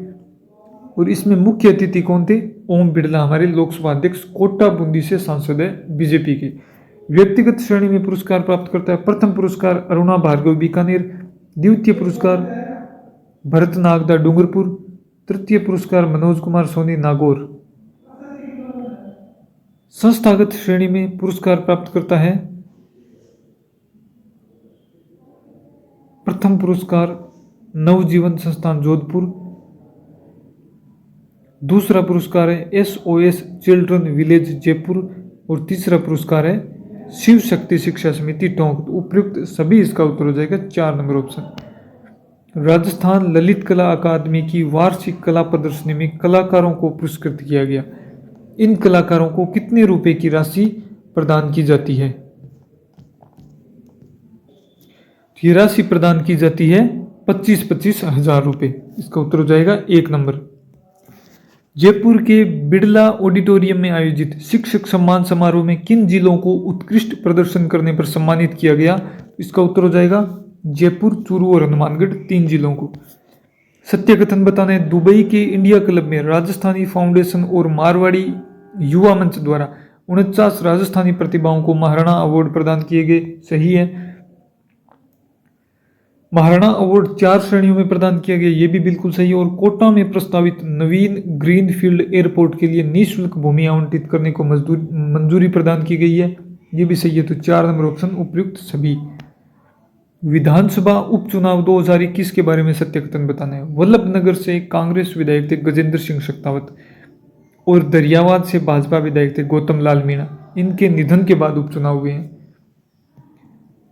और इसमें मुख्य अतिथि कौन थे? ओम बिड़ला, हमारे लोकसभा अध्यक्ष, कोटा बूंदी से सांसद है बीजेपी के। व्यक्तिगत श्रेणी में पुरस्कार प्राप्त करता है प्रथम पुरस्कार अरुणा भार्गव बीकानेर, द्वितीय पुरस्कार भरत नागदा डूंगरपुर, तृतीय पुरस्कार मनोज कुमार सोनी नागौर। संस्थागत श्रेणी में पुरस्कार प्राप्त करता है प्रथम पुरस्कार नवजीवन संस्थान जोधपुर, दूसरा पुरस्कार है SOS चिल्ड्रन विलेज जयपुर और तीसरा पुरस्कार है शिव शक्ति शिक्षा समिति टोंक। उपयुक्त सभी इसका उत्तर हो जाएगा 4 नंबर ऑप्शन। राजस्थान ललित कला अकादमी की वार्षिक कला प्रदर्शनी में कलाकारों को पुरस्कृत किया गया। इन कलाकारों को कितने रुपए की राशि प्रदान की जाती है? ये राशि प्रदान की जाती है 25-25 हजार रुपए। इसका उत्तर हो जाएगा 1 नंबर। जयपुर के बिड़ला ऑडिटोरियम में आयोजित शिक्षक सम्मान समारोह में किन जिलों को उत्कृष्ट प्रदर्शन करने पर सम्मानित किया गया? इसका उत्तर हो जाएगा जयपुर, चूरू और हनुमानगढ़, 3 जिलों को। सत्य कथन बताना है। दुबई के इंडिया क्लब में राजस्थानी फाउंडेशन और मारवाड़ी युवा मंच द्वारा 49 राजस्थानी प्रतिभाओं को महाराणा अवार्ड प्रदान किए गए। सही है। महाराणा अवार्ड 4 श्रेणियों में प्रदान किया गया, ये भी बिल्कुल सही है। और कोटा में प्रस्तावित नवीन ग्रीनफील्ड एयरपोर्ट के लिए निःशुल्क भूमि आवंटित करने को मंजूरी प्रदान की गई है, ये भी सही है। तो 4 नंबर ऑप्शन उपयुक्त सभी। विधानसभा उपचुनाव 2021 के बारे में सत्य कथन बताना है। वल्लभनगर से कांग्रेस विधायक थे गजेंद्र सिंह शेखावत और दरियावाद से भाजपा विधायक थे गौतम लाल मीणा। इनके निधन के बाद उपचुनाव हुए हैं।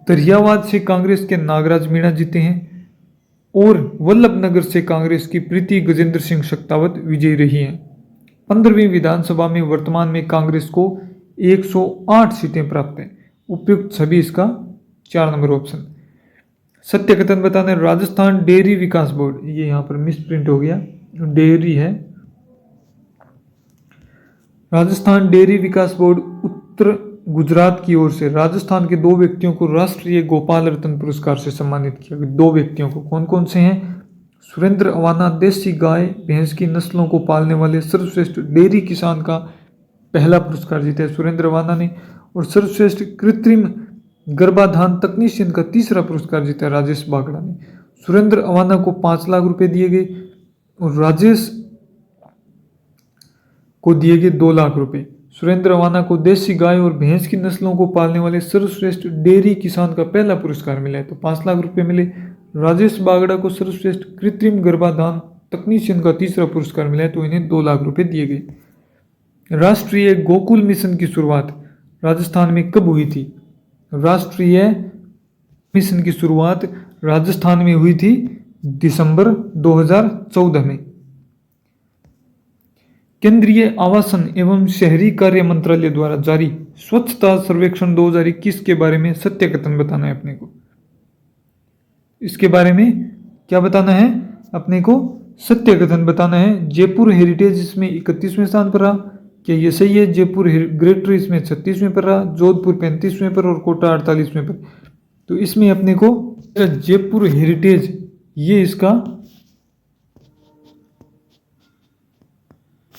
दरियावाद से कांग्रेस के नागराज मीणा जीते हैं और वल्लभनगर से कांग्रेस की प्रीति गजेंद्र सिंह शेखावत विजयी रही हैं। 15वीं विधानसभा में वर्तमान में कांग्रेस को 108 सीटें प्राप्त हैं। उपयुक्त सभी इसका 4 नंबर ऑप्शन। सत्य कथन बताना है। राजस्थान डेयरी विकास बोर्ड, ये यहाँ पर मिस प्रिंट हो गया, डेयरी है। राजस्थान डेयरी विकास बोर्ड उत्तर गुजरात की ओर से राजस्थान के 2 व्यक्तियों को राष्ट्रीय गोपाल रत्न पुरस्कार से सम्मानित किया गया। 2 व्यक्तियों को, कौन कौन से हैं? सुरेंद्र अवाना, देसी गाय भैंस की नस्लों को पालने वाले सर्वश्रेष्ठ डेयरी किसान का पहला पुरस्कार जीता है सुरेंद्र अवाना ने। और सर्वश्रेष्ठ कृत्रिम गर्भाधान तकनीशियन का तीसरा पुरस्कार जीता है राजेश बागड़ा ने। सुरेंद्र अवाना को 5 लाख रुपए दिए गए और राजेश को दिए गए 2 लाख रुपए। सुरेंद्र अवाना को देसी गाय और भैंस की नस्लों को पालने वाले सर्वश्रेष्ठ डेयरी किसान का पहला पुरस्कार मिला है, तो 5 लाख रुपए मिले। राजेश बागड़ा को सर्वश्रेष्ठ कृत्रिम गर्भाधान तकनीशियन का तीसरा पुरस्कार मिला है, तो इन्हें 2 लाख रुपए दिए गए। राष्ट्रीय गोकुल मिशन की शुरुआत राजस्थान में कब हुई थी? राष्ट्रीय मिशन की शुरुआत राजस्थान में हुई थी दिसंबर 2014 में। केंद्रीय आवासन एवं शहरी कार्य मंत्रालय द्वारा जारी स्वच्छता सर्वेक्षण 2021 के बारे में सत्य कथन बताना है अपने को। इसके बारे में क्या बताना है अपने को? सत्य कथन बताना है। जयपुर हेरिटेज इसमें 31वें स्थान पर रहा, क्या ये सही है? जयपुर ग्रेटर इसमें 36वें पर रहा, जोधपुर 35वें पर और कोटा 48वें पर। तो इसमें अपने को जयपुर हेरिटेज ये इसका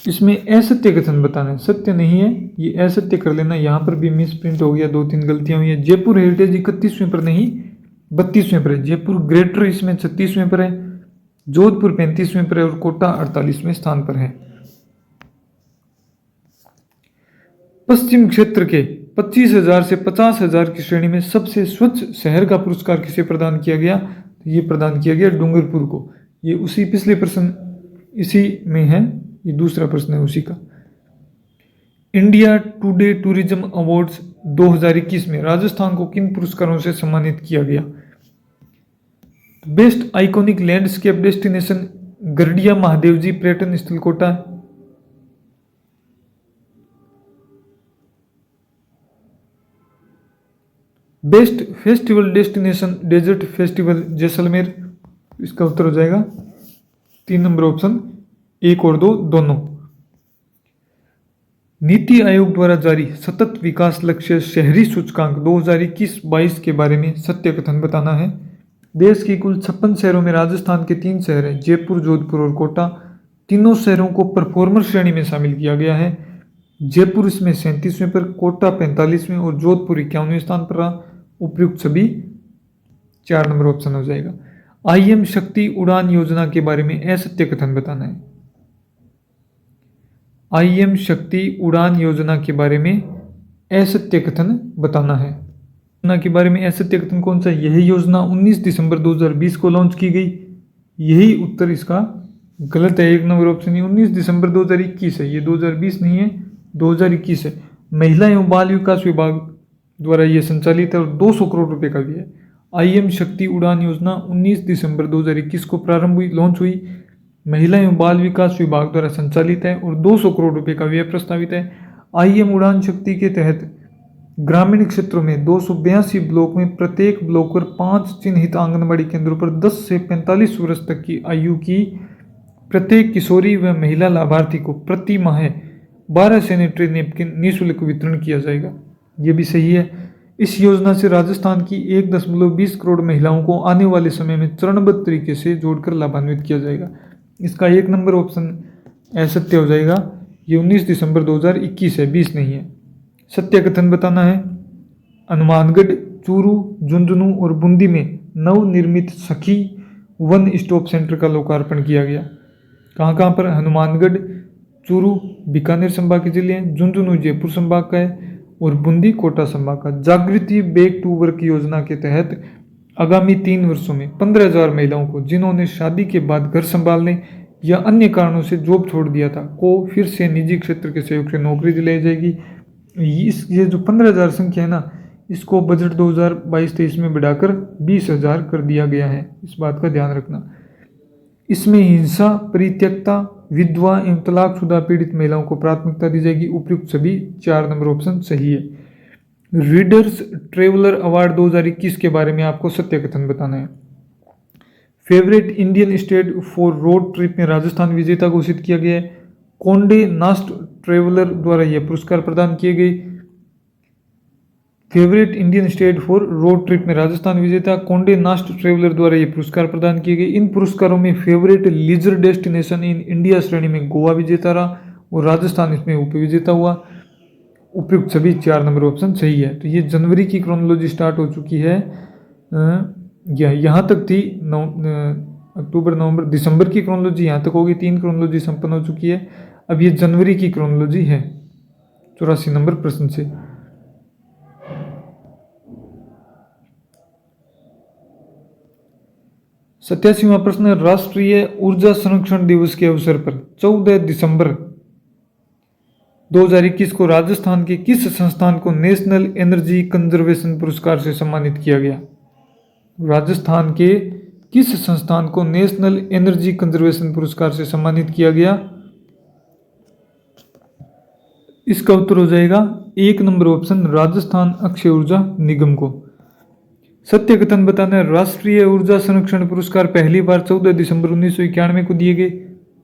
इसमें असत्य कथन बताना है, सत्य नहीं है, ये असत्य कर लेना। यहाँ पर भी मिस प्रिंट हो गया, 2-3 गलतियां हुई है। जयपुर हेरिटेज 31वें पर नहीं 32वें पर है, जयपुर ग्रेटर इसमें 36वें पर है, जोधपुर 35वें पर है और कोटा 48वें स्थान पर है। पश्चिम क्षेत्र के 25,000 से 50,000 की श्रेणी में सबसे स्वच्छ शहर का पुरस्कार किसे प्रदान किया गया? ये प्रदान किया गया डूंगरपुर को। ये उसी पिछले प्रश्न इसी में है, ये दूसरा प्रश्न है उसी का। इंडिया टुडे टूरिज्म अवार्ड्स 2021 में राजस्थान को किन पुरस्कारों से सम्मानित किया गया? Best iconic landscape destination Garadia Mahadev ji पर्यटन स्थल Kota, best festival destination desert festival Jaisalmer. इसका उत्तर हो जाएगा 3 नंबर ऑप्शन, 1 और 2 दोनों। नीति आयोग द्वारा जारी सतत विकास लक्ष्य शहरी सूचकांक 2021-22 के बारे में सत्य कथन बताना है। देश की कुल 56 शहरों में राजस्थान के 3 शहर हैं, जयपुर, जोधपुर और कोटा। तीनों शहरों को परफॉर्मर श्रेणी में शामिल किया गया है। जयपुर इसमें 37वें पर, कोटा 45वें और जोधपुर 51वें स्थान पर रहा। उपयुक्त सभी 4 नंबर ऑप्शन हो जाएगा। IM शक्ति उड़ान योजना के बारे में असत्य कथन बताना है। IM शक्ति उड़ान योजना के बारे में असत्य कथन बताना है। योजना के बारे में असत्य कथन कौन सा? यही योजना 19 दिसंबर 2020 को लॉन्च की गई। यही उत्तर इसका गलत है, 1 नंबर ऑप्शन। 19 दिसंबर 2021 है, ये 2020 नहीं है, 2021 है। महिला एवं बाल विकास विभाग द्वारा ये संचालित है और 200 करोड़ रुपए का भी है। IM शक्ति उड़ान योजना 19 दिसंबर 2021 को प्रारंभ हुई, लॉन्च हुई, महिला एवं बाल विकास विभाग द्वारा संचालित है और 200 करोड़ रुपए का व्यय प्रस्तावित है। IM उड़ान शक्ति के तहत ग्रामीण क्षेत्रों में 282 ब्लॉक में प्रत्येक ब्लॉक पर 5 चिन्हित आंगनबाड़ी केंद्रों पर 10 से 45 वर्ष तक की आयु की प्रत्येक किशोरी व महिला लाभार्थी को प्रति माह 12 सैनिटरी नैपकिन निःशुल्क वितरण किया जाएगा। ये भी सही है। इस योजना से राजस्थान की 1.20 करोड़ महिलाओं को आने वाले समय में चरणबद्ध तरीके से जोड़कर लाभान्वित किया जाएगा। इसका 1 नंबर ऑप्शन असत्य हो जाएगा। ये 19 दिसंबर 2021 है, 20 नहीं है। सत्य कथन बताना है। हनुमानगढ़, चूरू, झुंझुनू और बूंदी में नवनिर्मित सखी वन स्टॉप सेंटर का लोकार्पण किया गया। कहाँ कहाँ पर? हनुमानगढ़, चूरू बीकानेर संभाग के जिले हैं, झुंझुनू जयपुर संभाग का है और बूंदी कोटा संभाग का। जागृति बैक टू वर्क योजना के तहत आगामी 3 वर्षों में 15,000 महिलाओं को जिन्होंने शादी के बाद घर संभालने या अन्य कारणों से जॉब छोड़ दिया था को फिर से निजी क्षेत्र के सहयोग से नौकरी दिलाई जाएगी। ये जो 15,000 संख्या है ना, इसको बजट 2022-23 में बढ़ाकर 20,000 कर दिया गया है, इस बात का ध्यान रखना। इसमें हिंसा, परित्यक्ता, विधवा एवं तलाकशुदा पीड़ित महिलाओं को प्राथमिकता दी जाएगी। उपयुक्त सभी 4 नंबर ऑप्शन सही है। रीडर्स ट्रेवलर अवार्ड 2021 के बारे में आपको सत्य कथन बताना है। Favourite Indian state for road trip में राजस्थान विजेता घोषित किया गया है। कोंडे नास्ट ट्रेवलर द्वारा यह पुरस्कार प्रदान किए गए। Favourite Indian state for road trip में राजस्थान विजेता कोंडे नास्ट ट्रेवलर द्वारा ये पुरस्कार प्रदान किए गए। इन पुरस्कारों में favourite leisure destination in India श्रेणी में गोवा विजेता रहा और राजस्थान इसमें उपविजेता हुआ। उपयुक्त सभी 4 नंबर ऑप्शन सही है। तो ये जनवरी की क्रोनोलॉजी स्टार्ट हो चुकी है, यहाँ तक थी। अक्टूबर, नवंबर, दिसंबर की क्रोनोलॉजी यहाँ तक होगी। 3 क्रोनोलॉजी संपन्न हो चुकी है। अब ये जनवरी की क्रोनोलॉजी है 84 नंबर प्रश्न से। सत्तासीवां प्रश्न, राष्ट्रीय ऊर्जा संरक्षण दिवस के अवसर पर 14 दिसंबर 2021 को राजस्थान के किस संस्थान को नेशनल एनर्जी कंजर्वेशन पुरस्कार से सम्मानित किया गया? राजस्थान के किस संस्थान को नेशनल एनर्जी कंजर्वेशन पुरस्कार से सम्मानित किया गया? इसका उत्तर हो जाएगा 1 नंबर ऑप्शन, राजस्थान अक्षय ऊर्जा निगम को। सत्य कथन बताना है, राष्ट्रीय ऊर्जा संरक्षण पुरस्कार पहली बार 14 दिसंबर 1991 को दिए गए,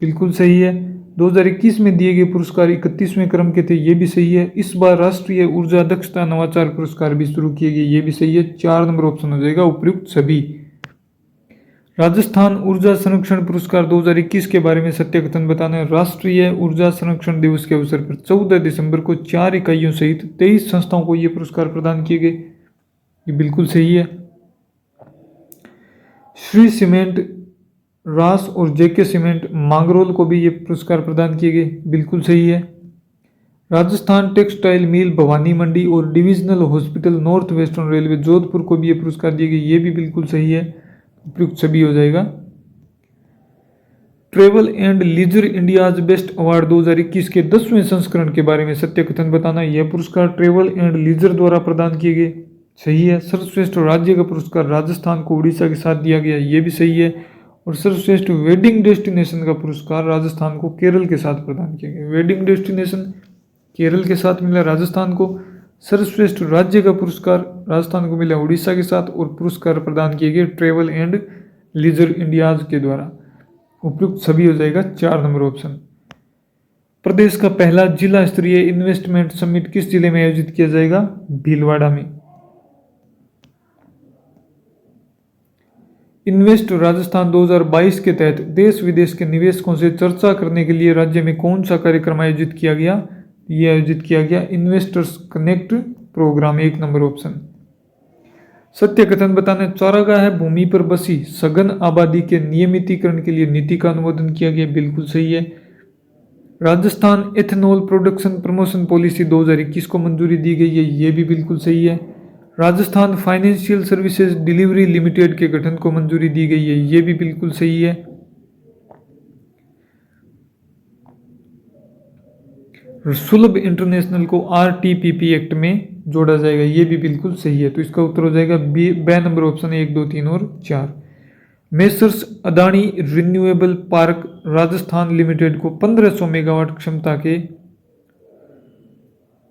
बिल्कुल सही है। 2021 में दिए गए पुरस्कार 31वें क्रम के थे, ये भी सही है। इस बार राष्ट्रीय ऊर्जा दक्षता नवाचार पुरस्कार भी शुरू किए गए, ये भी सही है। 4 नंबर ऑप्शन हो जाएगा उपयुक्त सभी। राजस्थान ऊर्जा संरक्षण पुरस्कार 2021 के बारे में सत्य कथन बताना है, राष्ट्रीय ऊर्जा संरक्षण दिवस के अवसर पर 14 दिसंबर को 4 इकाइयों सहित 23 संस्थाओं को ये पुरस्कार प्रदान किए गए, ये बिल्कुल सही है। श्री सीमेंट, रास और जेके सीमेंट मांगरोल को भी ये पुरस्कार प्रदान किए गए, बिल्कुल सही है। राजस्थान टेक्सटाइल मिल भवानी मंडी और divisional hospital north western railway Jodhpur को भी ये पुरस्कार दिए गए, ये भी बिल्कुल सही है, उपयुक्त सभी हो जाएगा। Travel and leisure India's best award 2021 के 10वें संस्करण के बारे में सत्य कथन बताना, यह पुरस्कार ट्रेवल एंड लीजर द्वारा प्रदान किए गए, सही है। सर्वश्रेष्ठ राज्य का पुरस्कार राजस्थान को उड़ीसा के साथ दिया गया, ये भी सही है। और सर्वश्रेष्ठ वेडिंग डेस्टिनेशन का पुरस्कार राजस्थान को केरल के साथ प्रदान किया गया, वेडिंग डेस्टिनेशन केरल के साथ मिला राजस्थान को। सर्वश्रेष्ठ राज्य का पुरस्कार राजस्थान को मिला उड़ीसा के साथ, और पुरस्कार प्रदान किए गए ट्रेवल एंड लीजर इंडियाज के द्वारा, उपयुक्त सभी हो जाएगा 4 नंबर ऑप्शन। प्रदेश का पहला जिला स्तरीय इन्वेस्टमेंट समिट किस जिले में आयोजित किया जाएगा? भीलवाड़ा में। इन्वेस्ट राजस्थान 2022 के तहत देश विदेश के निवेशकों से चर्चा करने के लिए राज्य में कौन सा कार्यक्रम आयोजित किया गया? ये आयोजित किया गया investors connect programme, 1 number option. सत्य कथन बताने, चौरागाह भूमि पर बसी सघन आबादी के नियमितीकरण के लिए नीति का अनुमोदन किया गया, बिल्कुल सही है। Rajasthan ethanol production promotion policy 2021 को मंजूरी दी गई है, ये भी बिल्कुल सही है। Rajasthan financial services delivery limited के गठन को मंजूरी दी गई है, ये भी बिल्कुल सही है। सुलभ इंटरनेशनल को RTPP एक्ट में जोड़ा जाएगा, ये भी बिल्कुल सही है। तो इसका उत्तर हो जाएगा बे नंबर ऑप्शन 1, 2, 3 और 4। Messrs Adani renewable park Rajasthan limited को 1500 मेगावाट क्षमता के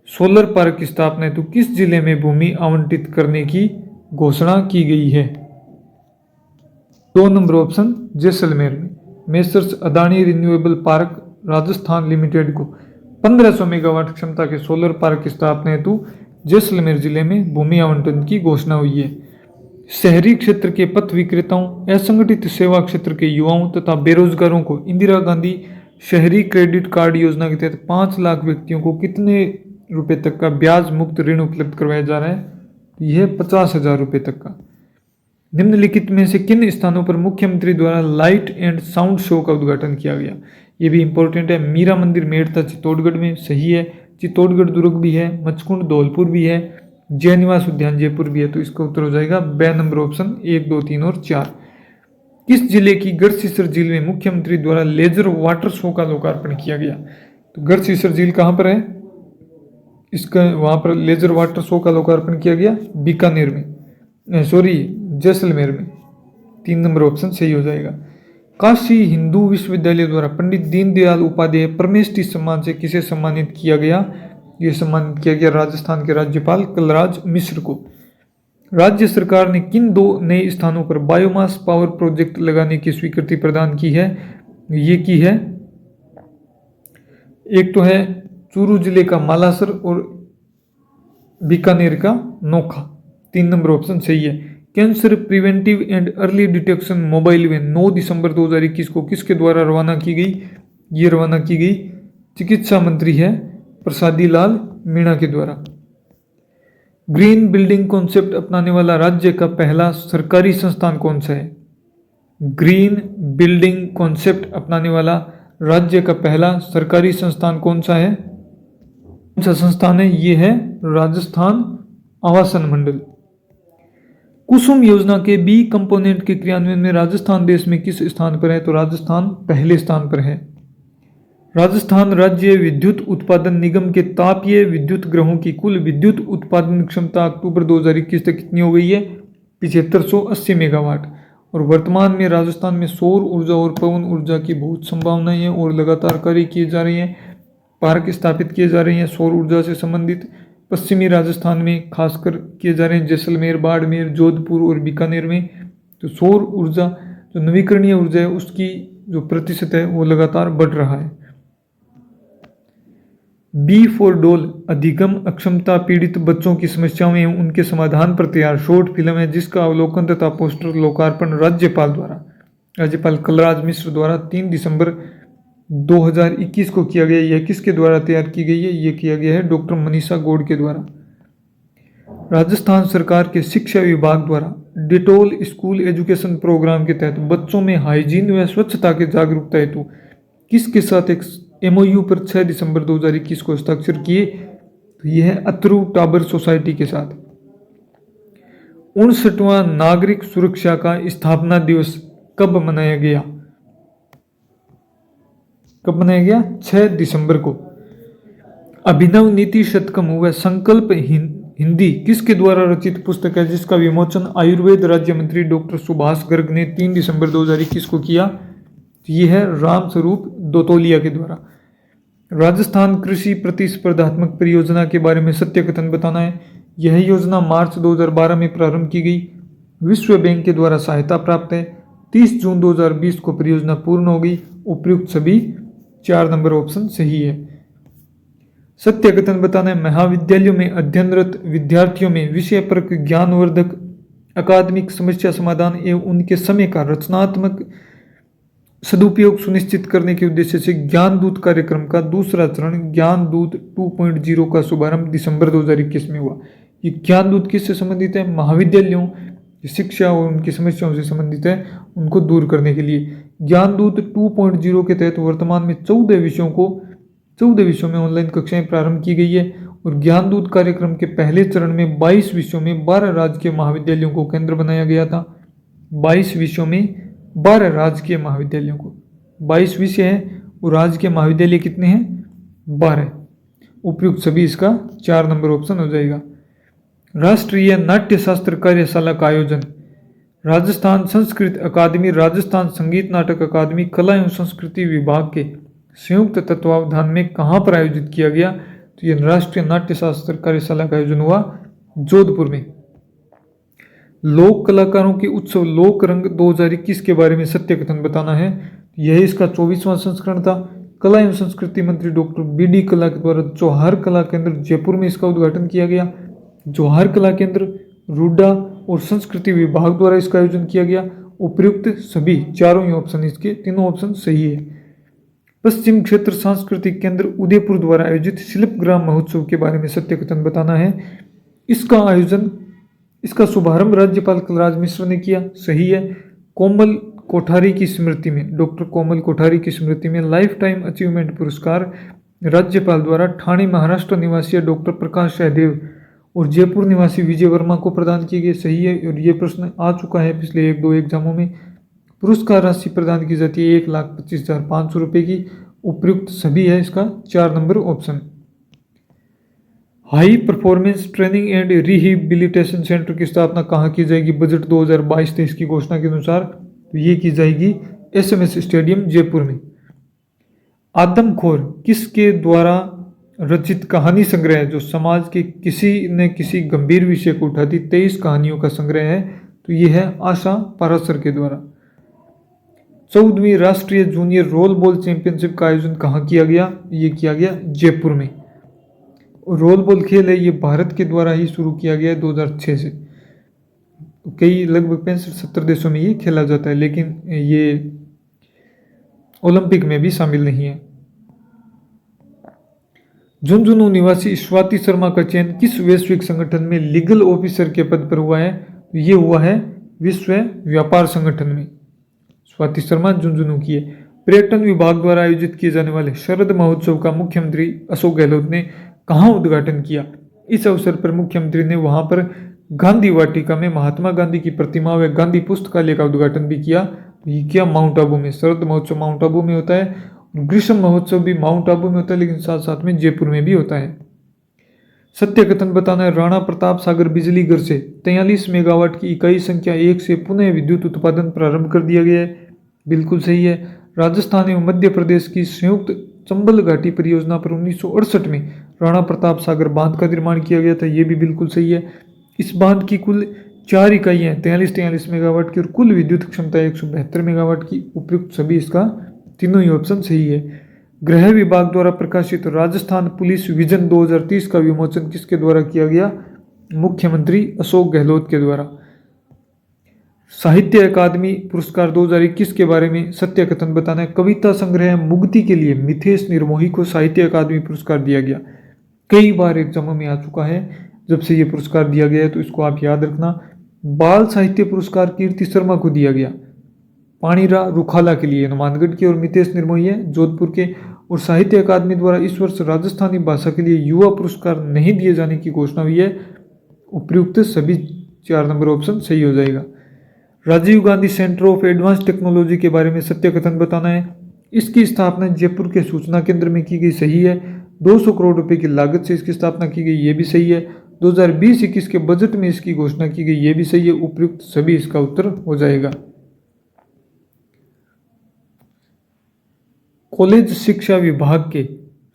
सोलर पार्क की स्थापना हेतु किस जिले में भूमि आवंटित करने की घोषणा की गई है? 2 नंबर ऑप्शन, जैसलमेर में। Messrs Adani renewable park Rajasthan limited को 1500 मेगावाट क्षमता के सोलर पार्क की स्थापना हेतु जैसलमेर जिले में भूमि आवंटन की घोषणा हुई है। शहरी क्षेत्र के पथ विक्रेताओं, असंगठित सेवा क्षेत्र के युवाओं तथा बेरोजगारों को इंदिरा गांधी शहरी क्रेडिट कार्ड योजना के तहत 5 लाख व्यक्तियों को कितने रुपए तक का ब्याज मुक्त ऋण उपलब्ध करवाया जा रहा है? यह 50,000 रुपये तक का। निम्नलिखित में से किन स्थानों पर मुख्यमंत्री द्वारा लाइट एंड साउंड शो का उद्घाटन किया गया? ये भी इंपॉर्टेंट है। मीरा मंदिर मेड़ता चित्तौड़गढ़ में, सही है। चित्तौड़गढ़ दुर्ग भी है, मचकुंड धौलपुर भी है, जय निवास उद्यान जयपुर भी है। तो इसका उत्तर हो जाएगा बे नंबर ऑप्शन 1, 2, 3 और 4। किस जिले की गढ़सीसर झील में मुख्यमंत्री द्वारा लेजर वाटर शो का लोकार्पण किया गया? तो गढ़सीसर झील कहाँ पर है? इसका वहाँ पर लेजर वाटर शो का लोकार्पण किया गया बीकानेर में, सॉरी जैसलमेर में। 3 नंबर ऑप्शन सही हो जाएगा। काशी हिंदू विश्वविद्यालय द्वारा पंडित दीनदयाल उपाध्याय परमेष्टि सम्मान से किसे सम्मानित किया गया? ये सम्मानित किया गया राजस्थान के राज्यपाल कलराज मिश्र को। राज्य सरकार ने किन 2 नए स्थानों पर बायोमास पावर प्रोजेक्ट लगाने की स्वीकृति प्रदान की है? ये की है, एक तो है चूरू जिले का मालासर और बीकानेर का नोखा। 3 नंबर ऑप्शन सही है। Cancer preventive and early detection mobile van 9 दिसंबर 2021 को किसके द्वारा रवाना की गई? ये रवाना की गई चिकित्सा मंत्री है प्रसादी लाल मीणा के द्वारा। ग्रीन बिल्डिंग कॉन्सेप्ट अपनाने वाला राज्य का पहला सरकारी संस्थान कौन सा है? ग्रीन बिल्डिंग कॉन्सेप्ट अपनाने वाला राज्य का पहला सरकारी संस्थान कौन सा है? कौन सा संस्थान है? ये है राजस्थान आवासन मंडल। कुसुम योजना के बी कंपोनेंट के क्रियान्वयन में राजस्थान देश में किस स्थान पर है? तो राजस्थान पहले स्थान पर है। राजस्थान राज्य विद्युत उत्पादन निगम के तापीय विद्युत ग्रहों की कुल विद्युत उत्पादन क्षमता अक्टूबर 2021 तक कितनी हो गई है? 7580 मेगावाट। और वर्तमान में राजस्थान में सौर ऊर्जा और पवन ऊर्जा की बहुत संभावनाएं हैं और लगातार कार्य किए जा रहे हैं। पार्क स्थापित किए जा रहे हैं सौर ऊर्जा से संबंधित। पश्चिमी राजस्थान में खासकर किए जा रहे हैं, जैसलमेर, बाड़मेर, जोधपुर और बीकानेर में। तो सौर ऊर्जा जो नवीकरणीय ऊर्जा है उसकी जो प्रतिशत है वो लगातार बढ़ रहा है। बी फॉर डोल अधिगम अक्षमता पीड़ित बच्चों की समस्याओं एवं उनके समाधान पर तैयार शॉर्ट फिल्म है, जिसका अवलोकन तथा पोस्टर लोकार्पण राज्यपाल कलराज मिश्र द्वारा 3 दिसंबर 2021 को किया गया। यह किसके द्वारा तैयार की गई है? यह किया गया है डॉक्टर मनीषा गौड़ के द्वारा। राजस्थान सरकार के शिक्षा विभाग द्वारा डिटोल स्कूल एजुकेशन प्रोग्राम के तहत बच्चों में हाइजीन व स्वच्छता के जागरूकता हेतु किसके साथ एक MOU पर 6 दिसंबर 2021 को हस्ताक्षर किए? तो यह है अतरू टाबर सोसाइटी के साथ। 59वां नागरिक सुरक्षा का स्थापना दिवस कब मनाया गया? 6 दिसंबर को। अभिनव नीति शतकम हुआ संकल्प हिंदी किसके द्वारा रचित पुस्तक है, जिसका विमोचन आयुर्वेद राज्य मंत्री डॉक्टर सुभाष गर्ग ने 3 दिसंबर 2021 को किया? यह है रामस्वरूप दोतोलिया के द्वारा। राजस्थान कृषि प्रतिस्पर्धात्मक परियोजना के बारे में सत्य कथन बताना है। यह योजना मार्च 2012 में प्रारंभ की गई, विश्व बैंक के द्वारा सहायता प्राप्त है। 30 जून 2020 को परियोजना पूर्ण हो गई। उपयुक्त सभी 4 नंबर ऑप्शन सही है। सत्य कथन बताना है। महाविद्यालयों में अध्ययनरत विद्यार्थियों में विषय पर ज्ञानवर्धक अकादमिक समस्या समाधान एवं उनके समय का रचनात्मक सदुपयोग सुनिश्चित करने के उद्देश्य से ज्ञानदूत कार्यक्रम का दूसरा चरण ज्ञानदूत 2.0 का शुभारंभ दिसंबर 2021 में हुआ। ये ज्ञानदूत किससे संबंधित है? महाविद्यालयों शिक्षा और उनकी समस्याओं से संबंधित है, उनको दूर करने के लिए। ज्ञानदूत 2.0 के तहत वर्तमान में 14 विषयों में ऑनलाइन कक्षाएं प्रारंभ की गई है और ज्ञानदूत कार्यक्रम के पहले चरण में 22 विषयों में 12 राजकीय महाविद्यालयों को केंद्र बनाया गया था। 22 विषयों में 12 राजकीय महाविद्यालयों को, 22 विषय हैं और राजकीय महाविद्यालय कितने हैं? 12। उपयुक्त सभी इसका 4 नंबर ऑप्शन हो जाएगा। राष्ट्रीय नाट्य शास्त्र कार्यशाला का आयोजन राजस्थान संस्कृत अकादमी, राजस्थान संगीत नाटक अकादमी, कला एवं संस्कृति विभाग के संयुक्त तत्वावधान में कहाँ पर आयोजित किया गया? तो यह राष्ट्रीय नाट्य शास्त्र कार्यशाला का आयोजन हुआ जोधपुर में। लोक कलाकारों के उत्सव लोक रंग 2021 के बारे में सत्य कथन बताना है। यह इसका 24वां संस्करण था। कला एवं संस्कृति मंत्री डॉक्टर BD कला के द्वारा जौहर कला केंद्र जयपुर में इसका उद्घाटन किया गया। जौहर कला केंद्र, रूडा और संस्कृति विभाग द्वारा इसका आयोजन किया गया। उपयुक्त सभी चारों ही ऑप्शन, इसके तीनों ऑप्शन सही है। पश्चिम क्षेत्र सांस्कृतिक केंद्र उदयपुर द्वारा आयोजित शिल्पग्राम महोत्सव के बारे में सत्य कथन बताना है। इसका शुभारंभ राज्यपाल कलराज मिश्र ने किया। सही है। कोमल कोठारी की स्मृति में, डॉक्टर कोमल कोठारी की स्मृति में लाइफ टाइम अचीवमेंट पुरस्कार राज्यपाल द्वारा ठाणे महाराष्ट्र निवासी डॉक्टर प्रकाश सहदेव और जयपुर निवासी विजय वर्मा को प्रदान किए गए। सही है और ये प्रश्न आ चुका है पिछले 1-2 एग्जामों में। पुरस्कार राशि प्रदान की जाती है 1,25,500 रुपये की। उपयुक्त सभी है इसका 4 number option. High performance training and rehabilitation centre की स्थापना कहाँ की जाएगी? बजट 2022-23 की घोषणा के अनुसार तो ये की जाएगी SMS स्टेडियम जयपुर में। आदमखोर किसके द्वारा रचित कहानी संग्रह है जो समाज के किसी न किसी गंभीर विषय को उठाती 23 कहानियों का संग्रह है? तो ये है आशा पारासर के द्वारा। 14वीं राष्ट्रीय जूनियर रोल बॉल चैंपियनशिप का आयोजन कहाँ किया गया? ये किया गया जयपुर में। रोल बॉल खेल है ये भारत के द्वारा ही शुरू किया गया है 2006 से। कई लगभग 65-70 देशों में ये खेला जाता है, लेकिन ये ओलंपिक में भी शामिल नहीं है। झुंझुनू निवासी स्वाति शर्मा का चयन किस वैश्विक संगठन में लीगल ऑफिसर के पद पर हुआ है? ये हुआ है विश्व व्यापार संगठन में। स्वाति शर्मा झुंझुनू की है। पर्यटन विभाग द्वारा आयोजित किए जाने वाले शरद महोत्सव का मुख्यमंत्री अशोक गहलोत ने कहाँ उद्घाटन किया? इस अवसर पर मुख्यमंत्री ने वहां पर गांधी वाटिका में महात्मा गांधी की प्रतिमा व गांधी पुस्तकालय का उद्घाटन भी किया। ये किया माउंट आबू में। शरद महोत्सव माउंट आबू में होता है, ग्रीष्म महोत्सव भी माउंट आबू में होता है, लेकिन साथ साथ में जयपुर में भी होता है। सत्य कथन बताना है, राणा प्रताप सागर बिजली घर से 43 मेगावाट की इकाई संख्या 1 से पुनः विद्युत उत्पादन प्रारंभ कर दिया गया है। बिल्कुल सही है। राजस्थान एवं मध्य प्रदेश की संयुक्त चंबल घाटी परियोजना पर 1968 में राणा प्रताप सागर बांध का निर्माण किया गया था। ये भी बिल्कुल सही है। इस बांध की कुल 4 इकाइयाँ 43 मेगावाट की और कुल विद्युत क्षमता 172 मेगावाट की। उपयुक्त सभी इसका तीनों ही ऑप्शन सही है। गृह विभाग द्वारा प्रकाशित राजस्थान पुलिस विजन 2030 का विमोचन किसके द्वारा किया गया? मुख्यमंत्री अशोक गहलोत के द्वारा। साहित्य अकादमी पुरस्कार 2021 के बारे में सत्य कथन बताना है। कविता संग्रह मुक्ति के लिए मिथेश निर्मोही को साहित्य अकादमी पुरस्कार दिया गया। कई बार एग्जामों में आ चुका है जब से ये पुरस्कार दिया गया है, तो इसको आप याद रखना। बाल साहित्य पुरस्कार कीर्ति शर्मा को दिया गया, पाणीरा रुखाला के लिए हनुमानगढ़ के, और मिथेश निर्मोही है जोधपुर के। और साहित्य अकादमी द्वारा इस वर्ष राजस्थानी भाषा के लिए युवा पुरस्कार नहीं दिए जाने की घोषणा हुई है। उपयुक्त सभी 4 नंबर ऑप्शन सही हो जाएगा। Rajiv Gandhi centre of advance technology के बारे में सत्य कथन बताना है। इसकी स्थापना जयपुर के सूचना केंद्र में की गई, सही है। 200 करोड़ रुपए की लागत से इसकी स्थापना की गई, ये भी सही है। 2020-21 के बजट में इसकी घोषणा की गई, ये भी सही है। उपयुक्त सभी इसका उत्तर हो जाएगा। कॉलेज शिक्षा विभाग के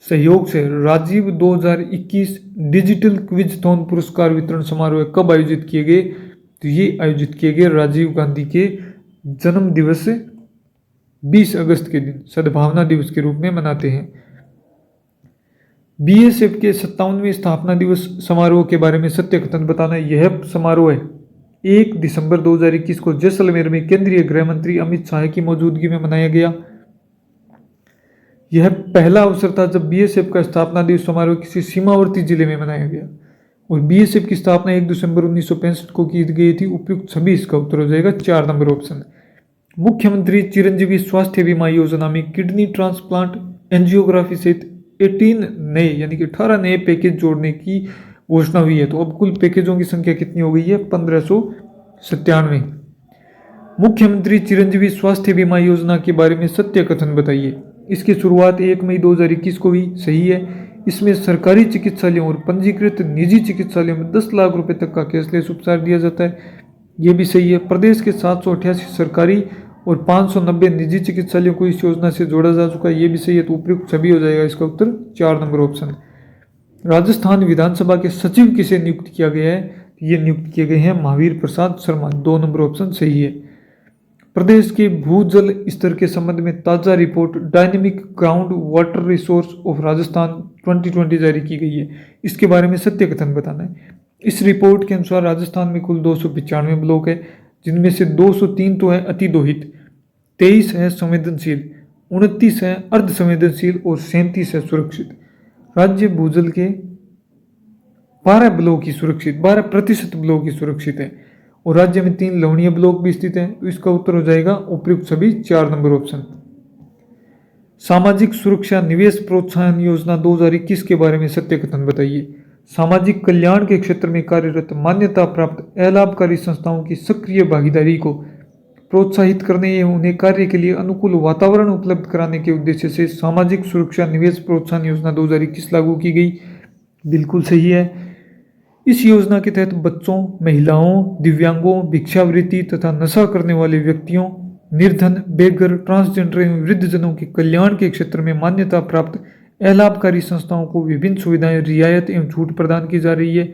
सहयोग से राजीव 2021 डिजिटल क्विजथॉन पुरस्कार वितरण समारोह कब आयोजित किए गए? तो ये आयोजित किए गए राजीव गांधी के जन्म दिवस 20 अगस्त के दिन सद्भावना दिवस के रूप में मनाते हैं। बीएसएफ के 57वें स्थापना दिवस समारोह के बारे में सत्य कथन बताना है। यह समारोह 1 दिसंबर 2021 को जैसलमेर में केंद्रीय गृह मंत्री अमित शाह की मौजूदगी में मनाया गया। यह पहला अवसर था जब बीएसएफ का स्थापना दिवस समारोह किसी सीमावर्ती जिले में मनाया गया, और बीएसएफ की स्थापना 1 दिसंबर 1965 को की गई थी। उपयुक्त सभी इसका उत्तर हो जाएगा 4 नंबर ऑप्शन। मुख्यमंत्री चिरंजीवी स्वास्थ्य बीमा योजना में किडनी ट्रांसप्लांट, एंजियोग्राफी सहित 18 नए यानी कि 18 नए पैकेज जोड़ने की घोषणा हुई है। तो अब कुल पैकेजों की संख्या कितनी हो गई है? 1597। मुख्यमंत्री चिरंजीवी स्वास्थ्य बीमा योजना के बारे में सत्य कथन बताइए। इसकी शुरुआत 1 मई 2021 को हुई, सही है। इसमें सरकारी चिकित्सालयों और पंजीकृत निजी चिकित्सालयों में 10 लाख रुपए तक का कैशलेस उपचार दिया जाता है, ये भी सही है। प्रदेश के 788 सरकारी और 590 निजी चिकित्सालयों को इस योजना से जोड़ा जा चुका है, ये भी सही है। तो उपयुक्त सभी हो जाएगा इसका उत्तर 4 नंबर ऑप्शन। राजस्थान विधानसभा के सचिव किसे नियुक्त किया गया है? ये नियुक्त किए गए हैं महावीर प्रसाद शर्मा, 2 नंबर ऑप्शन सही है। प्रदेश के भूजल स्तर के संबंध में ताज़ा report dynamic ground water resource of Rajasthan 2020 जारी की गई है। इसके बारे में सत्य कथन बताना है। इस रिपोर्ट के अनुसार राजस्थान में कुल 295 ब्लॉक है, जिनमें से 203 तो है अति दोहित, 23 है संवेदनशील, 29 है अर्ध संवेदनशील और 37 है सुरक्षित। राज्य भूजल के 12 ब्लॉक ही सुरक्षित, 12% ब्लॉक ही सुरक्षित है, और राज्य में 3 लवणीय ब्लॉक भी स्थित हैं। तो इसका उत्तर हो जाएगा उपयुक्त सभी 4 नंबर ऑप्शन। सामाजिक सुरक्षा निवेश प्रोत्साहन योजना 2021 के बारे में सत्य कथन बताइए। सामाजिक कल्याण के क्षेत्र में कार्यरत मान्यता प्राप्त अलाभकारी संस्थाओं की सक्रिय भागीदारी को प्रोत्साहित करने एवं उन्हें कार्य के लिए अनुकूल वातावरण उपलब्ध कराने के उद्देश्य से सामाजिक सुरक्षा निवेश प्रोत्साहन योजना 2021 लागू की गई, बिल्कुल सही है। इस योजना के तहत बच्चों, महिलाओं, दिव्यांगों, भिक्षावृत्ति तथा नशा करने वाले व्यक्तियों, निर्धन, बेघर, ट्रांसजेंडर एवं वृद्धजनों के कल्याण के क्षेत्र में मान्यता प्राप्त अलाभकारी संस्थाओं को विभिन्न सुविधाएं, रियायत एवं छूट प्रदान की जा रही है,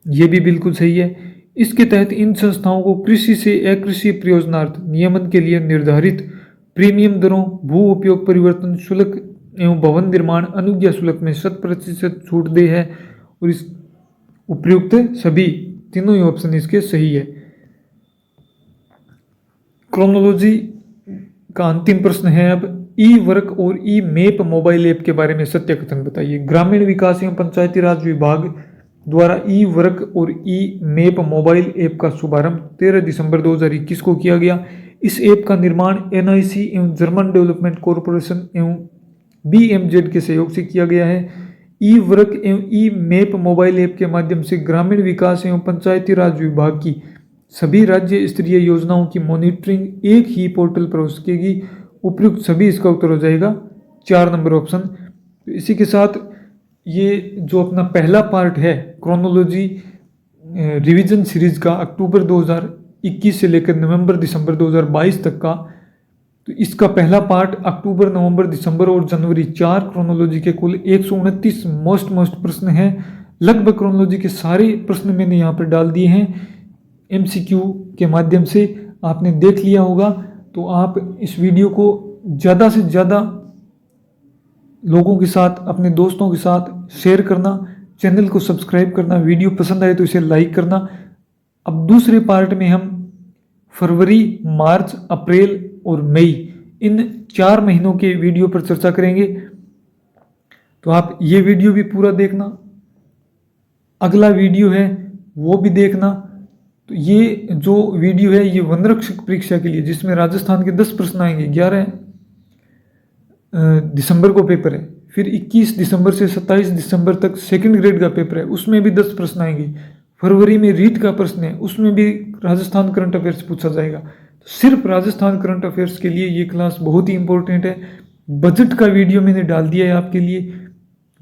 ये भी बिल्कुल सही है। इसके तहत इन संस्थाओं को कृषि से अकृषि प्रयोजनार्थ नियमन के लिए निर्धारित प्रीमियम दरों, भू उपयोग परिवर्तन शुल्क एवं भवन निर्माण अनुज्ञा शुल्क में 100% छूट दे है, और इस उपयुक्त सभी तीनों ही ऑप्शन इसके सही है। क्रोनोलॉजी का अंतिम प्रश्न है अब, ई वर्क और ई मैप मोबाइल ऐप के बारे में सत्य कथन बताइए। ग्रामीण विकास एवं पंचायती राज विभाग द्वारा ई वर्क और ई मैप मोबाइल ऐप का शुभारंभ 13 दिसंबर 2021 को किया गया। इस ऐप का निर्माण एनआईसी एवं जर्मन डेवलपमेंट कॉरपोरेशन एवं BMZ के सहयोग से किया गया है। ई वर्क एवं ई मैप मोबाइल ऐप के माध्यम से ग्रामीण विकास एवं पंचायती राज विभाग की सभी राज्य स्तरीय योजनाओं की मॉनिटरिंग एक ही पोर्टल पर हो सकेगी। उपयुक्त सभी इसका उत्तर हो जाएगा 4 नंबर ऑप्शन। तो इसी के साथ ये जो अपना पहला पार्ट है क्रोनोलॉजी रिवीजन सीरीज का अक्टूबर 2021 से लेकर नवंबर दिसंबर 2022 तक का, तो इसका पहला पार्ट अक्टूबर नवंबर दिसंबर और जनवरी 4 क्रोनोलॉजी के कुल 129 मोस्ट प्रश्न हैं। लगभग क्रोनोलॉजी के सारे प्रश्न मैंने यहाँ पर डाल दिए हैं MCQ के माध्यम से, आपने देख लिया होगा। तो आप इस वीडियो को ज़्यादा से ज़्यादा लोगों के साथ, अपने दोस्तों के साथ शेयर करना, चैनल को सब्सक्राइब करना, वीडियो पसंद आए तो इसे लाइक करना। अब दूसरे पार्ट में हम फरवरी, मार्च, अप्रैल और मई, इन 4 महीनों के वीडियो पर चर्चा करेंगे। तो आप ये वीडियो भी पूरा देखना, अगला वीडियो है वो भी देखना। तो ये जो वीडियो है ये वनरक्षक परीक्षा के लिए, जिसमें राजस्थान के 10 प्रश्न आएंगे। 11 दिसंबर को पेपर है, फिर 21 दिसंबर से 27 दिसंबर तक सेकंड ग्रेड का पेपर है, उसमें भी 10 प्रश्न आएंगे। फरवरी में रीट का प्रश्न है, उसमें भी राजस्थान करंट अफेयर्स पूछा जाएगा। तो सिर्फ राजस्थान करंट अफेयर्स के लिए ये क्लास बहुत ही इंपॉर्टेंट है। बजट का वीडियो मैंने डाल दिया है आपके लिए,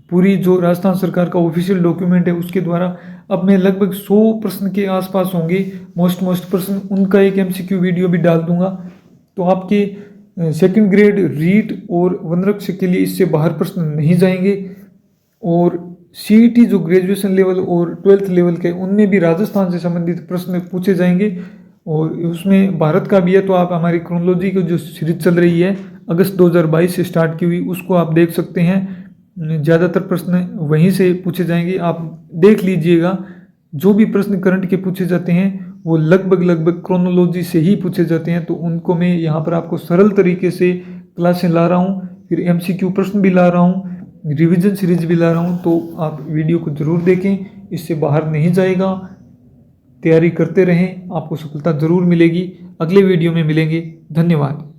पूरी जो राजस्थान सरकार का ऑफिशियल डॉक्यूमेंट है उसके द्वारा। अब मैं लगभग 100 प्रश्न के आसपास होंगे मोस्ट प्रश्न, उनका एक MCQ वीडियो भी डाल दूंगा। तो आपके सेकंड ग्रेड रीट और वनरक्षक के लिए इससे बाहर प्रश्न नहीं जाएंगे। और CET जो ग्रेजुएशन लेवल और 12th लेवल के, उनमें भी राजस्थान से संबंधित प्रश्न पूछे जाएंगे। और उसमें भारत का भी है, तो आप हमारी क्रोनोलॉजी की जो सीरीज चल रही है अगस्त 2022 से स्टार्ट की हुई, उसको आप देख सकते हैं। ज़्यादातर प्रश्न वहीं से पूछे जाएंगे, आप देख लीजिएगा। जो भी प्रश्न करंट के पूछे जाते हैं वो लगभग क्रोनोलॉजी से ही पूछे जाते हैं। तो उनको मैं यहाँ पर आपको सरल तरीके से क्लासें ला रहा हूँ, फिर MCQ प्रश्न भी ला रहा हूँ, रिवीजन सीरीज भी ला रहा हूँ। तो आप वीडियो को ज़रूर देखें, इससे बाहर नहीं जाएगा। तैयारी करते रहें, आपको सफलता ज़रूर मिलेगी। अगले वीडियो में मिलेंगे। धन्यवाद।